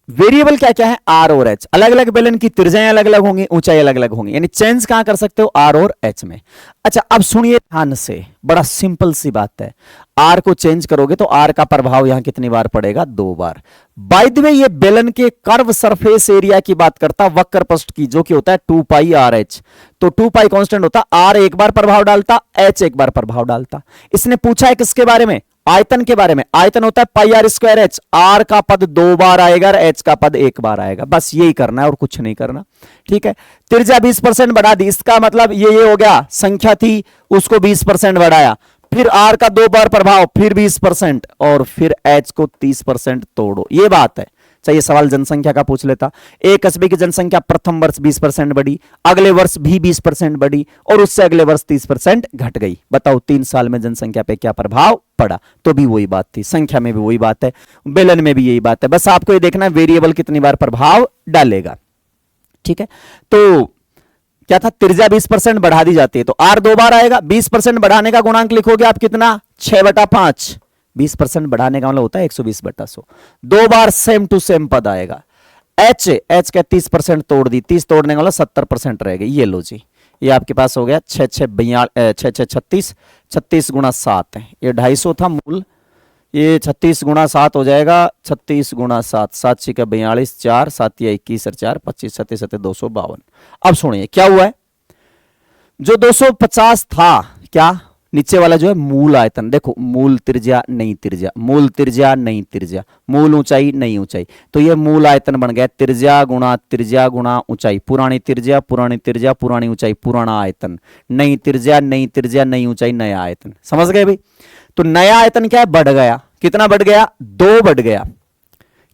वेरिएबल क्या क्या है, आर और एच। अलग अलग बेलन की त्रिज्याएं अलग अलग होंगी, ऊंचाई अलग अलग होंगी, यानी चेंज कहां कर सकते हो, आर और एच में। अच्छा, अब सुनिए ध्यान से, बड़ा सिंपल सी बात है, आर को चेंज करोगे तो आर का प्रभाव यहां कितनी बार पड़ेगा, 2 बार। बाय द वे, ये बेलन के कर्व सरफेस एरिया की बात करता, वक्र पृष्ठ की, जो कि होता है 2πRh। तो 2π कांस्टेंट होता, आर एक बार प्रभाव डालता, एच एक बार प्रभाव डालता। इसने पूछा है किसके बारे में, आयतन के बारे में। आयतन होता है πr²h, आर का पद 2 बार आएगा, एच का पद 1 बार आएगा, बस यही करना है और कुछ नहीं करना। ठीक है, त्रिज्या 20% बढ़ा दी, इसका मतलब ये हो गया, संख्या थी उसको 20% बढ़ाया, फिर आर का 2 बार प्रभाव, फिर 20%, और फिर एच को 30% तोड़ो, ये बात है। चाहिए सवाल जनसंख्या का पूछ लेता, एक कस्बे की जनसंख्या प्रथम वर्ष 20% बढ़ी, अगले वर्ष भी 20% बढ़ी, और उससे अगले वर्ष 30% घट गई। बताओ 3 साल में जनसंख्या पे क्या प्रभाव पड़ा, तो भी वही बात थी, संख्या में भी वही बात है, बेलन में भी यही बात है। बस आपको ये देखना है वेरिएबल कितनी बार प्रभाव डालेगा। ठीक है, तो क्या था, त्रिज्या 20% बढ़ा दी जाती है तो आर 2 बार आएगा, 20% बढ़ाने का गुणांक लिखोगे आप कितना, 6/5। 20% बढ़ाने का मतलब होता है 120/100, 2 बार सेम टू सेम पद आएगा। एच का 30% तोड़ दी, 30 तोड़ने का मतलब 70% रहेगा। ये लो जी, ये आपके पास हो गया 6 6 36, 36 गुणा 7 है, ये 250 था मूल, ये 36 गुणा 7 हो जाएगा, 36 गुणा 7, 7 6 का 42, 4 7 या 21 और 4 25, 7 7 252। अब सुनिए क्या हुआ है, जो 250 था, क्या नीचे वाला जो है मूल आयतन, देखो मूल त्रिज्या नई त्रिज्या, मूल त्रिज्या नई त्रिज्या, मूल ऊंचाई नई ऊंचाई, तो ये मूल आयतन बन गया त्रिज्या गुणा ऊंचाई, पुरानी त्रिज्या पुरानी ऊंचाई, पुराना आयतन, नई त्रिज्या नई ऊंचाई, नया आयतन। समझ गए भाई, तो नया आयतन क्या है, बढ़ गया, कितना बढ़ गया, 2 बढ़ गया।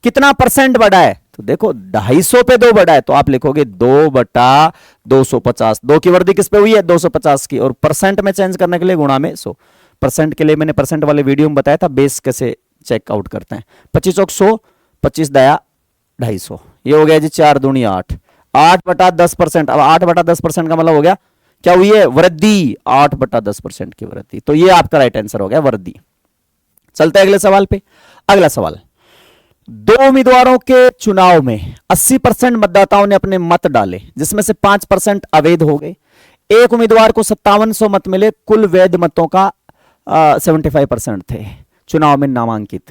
कितना परसेंट बढ़ा है, तो देखो 250 पे 2 बढ़ा है, तो आप लिखोगे 2/250। 2 की वृद्धि किस पे हुई है, 250 की, और परसेंट में चेंज करने के लिए गुणा में 100। परसेंट के लिए मैंने परसेंट वाले वीडियो में बताया था बेस कैसे चेकआउट करते हैं। 25 चौक 100, 25 दया 250, ये हो गया जी 4 दूनी 8, 8/10%। अब 8/10% का मतलब हो गया क्या हुई है, वृद्धि, 8/10% की वृद्धि। तो ये आपका राइट आंसर हो गया, वृद्धि। चलते हैं अगले सवाल पे। अगला सवाल, 2 उम्मीदवारों के चुनाव में 80% मतदाताओं ने अपने मत डाले, जिसमें से 5% अवैध हो गए। एक उम्मीदवार को 5700 मत मिले, कुल वैध मतों का 75% थे चुनाव में नामांकित।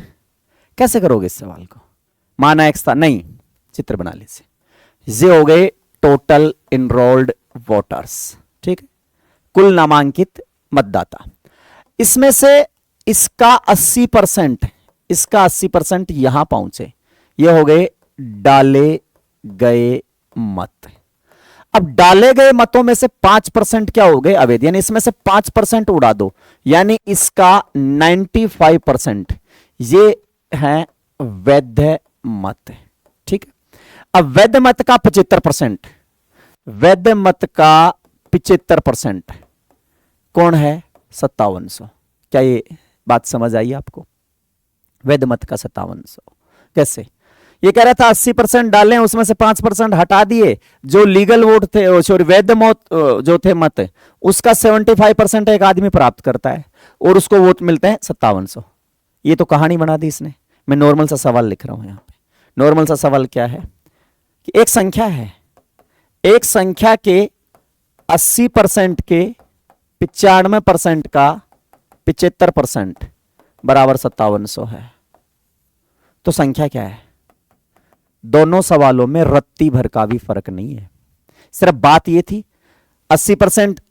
कैसे करोगे इस सवाल को, माना एक्स था, नहीं चित्र बना लीजिए। ये हो गए टोटल इनरोल्ड वोटर्स, ठीक है, कुल नामांकित मतदाता। इसमें से इसका 80% यहां पहुंचे, ये हो गए डाले गए मत। अब डाले गए मतों में से 5% क्या हो गए, अवैध, यानी इसमें से 5% उड़ा दो, यानी इसका 95% ये है वैध मत। ठीक है, अब वैध मत का 75%, वैध मत का 75% कौन है, 5700। क्या ये बात समझ आई आपको, वैध मत का 5700 कैसे, ये कह रहा था 80% डालें, उसमें से 5% हटा दिए, जो लीगल वोट थे, सॉरी वैध मत जो थे मत, उसका 75% एक आदमी प्राप्त करता है और उसको वोट मिलते हैं 5700। ये तो कहानी बना दी इसने। मैं नॉर्मल सा सवाल लिख रहा हूं यहां पे। नॉर्मल सा सवाल क्या है कि एक संख्या है, एक संख्या के 80% के 95% का 75% बराबर 5700 है। तो संख्या क्या है? दोनों सवालों में रत्ती भर का भी फर्क नहीं है। सिर्फ बात यह थी 80%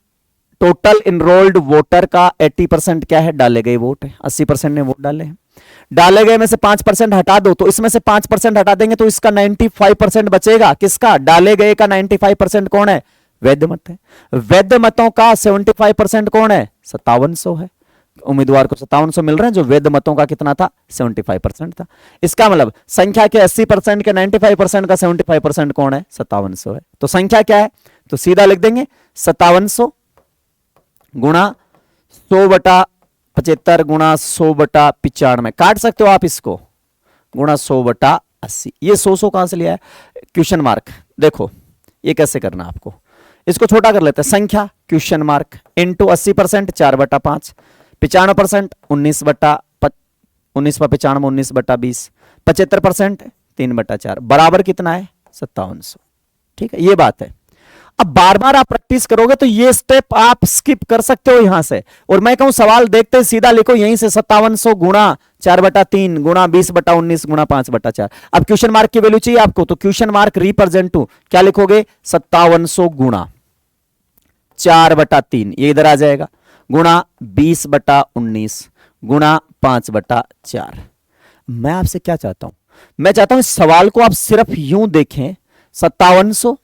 टोटल इनरोल्ड वोटर का 80% क्या है? डाले गए वोट है। 80% ने वोट डाले हैं, डाले गए में से 5% हटा दो, तो इसमें से 5% हटा देंगे तो इसका 95% बचेगा। किसका? डाले गए का 95% कौन है? वैध मत है। वैध मतों का 75% कौन है? 5700 है। उम्मीदवार को 5700 मिल रहे हैं, जो वैध मतों का कितना था? 75% था। इसका मतलब संख्या के 80% के 95% का 75% कौन है? 5700 है। तो संख्या क्या है? तो सीधा लिख देंगे 5700 गुणा 100/75 गुणा 100/95। काट सकते हो आप इसको, गुणा 100/80। ये 100 कहां से लिया है? Question mark. देखो ये कैसे करना आपको, इसको छोटा कर लेते हैं। संख्या क्वेश्चन मार्क इंटू 80% 4/5, 95% 19/95 19/20, 75% 3/4 बराबर कितना है? 5700। ठीक है, ये बात है। अब बार बार आप प्रैक्टिस करोगे तो ये स्टेप आप स्किप कर सकते हो यहां से, और मैं कहूं सवाल देखते सीधा लिखो यहीं से 5700 गुणा 4/3 गुणा 20/19 गुणा 5/4। अब क्वेश्चन मार्क की वैल्यू चाहिए आपको, तो क्वेश्चन मार्क रिप्रेजेंट टू क्या लिखोगे? 5700 गुणा 4/3, ये इधर आ जाएगा, गुणा 20/19 गुणा 5/4। मैं आपसे क्या चाहता हूं? मैं चाहता हूं इस सवाल को आप सिर्फ यूं देखें। 5700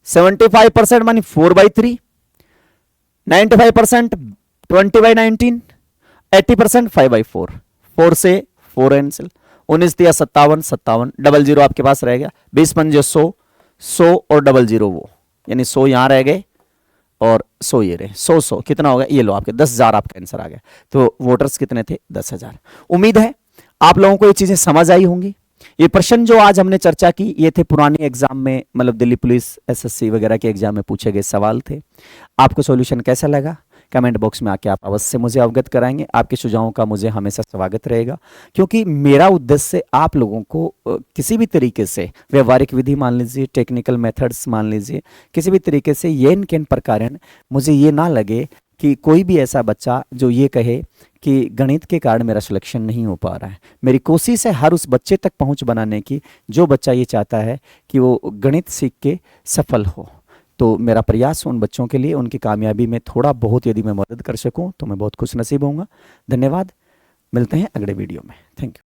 75% मानी 4/3, 95% 20/19, 80% 5/4। 4 से 4 कैंसिल, 19 दिया 57, 57 00 आपके पास रह गया। 20 पंजे 100, 100 और 00 वो, यानी 100 यहां रह गए और 100 ये रहे। 100 कितना होगा? ये लो आपके 10,000 आपका आंसर आ गया। तो वोटर्स कितने थे? 10,000। उम्मीद है आप लोगों को ये चीजें समझ आई होंगी। ये प्रश्न जो आज हमने चर्चा की ये थे पुराने एग्जाम में, मतलब दिल्ली पुलिस एसएससी वगैरह के एग्जाम में पूछे गए सवाल थे। आपको सॉल्यूशन कैसा लगा? कमेंट बॉक्स में आके आप अवश्य मुझे अवगत कराएंगे। आपके सुझावों का मुझे हमेशा स्वागत रहेगा, क्योंकि मेरा उद्देश्य आप लोगों को किसी भी तरीके से व्यवहारिक विधि मान लीजिए, टेक्निकल मेथड्स मान लीजिए, किसी भी तरीके से ये किन प्रकार मुझे ये ना लगे कि कोई भी ऐसा बच्चा जो ये कहे कि गणित के कारण मेरा सिलेक्शन नहीं हो पा रहा है। मेरी कोशिश है हर उस बच्चे तक पहुंच बनाने की जो बच्चा ये चाहता है कि वो गणित सीख के सफल हो। तो मेरा प्रयास उन बच्चों के लिए, उनकी कामयाबी में थोड़ा बहुत यदि मैं मदद कर सकूं तो मैं बहुत खुश नसीब होऊंगा। धन्यवाद, मिलते हैं अगले वीडियो में। Thank you.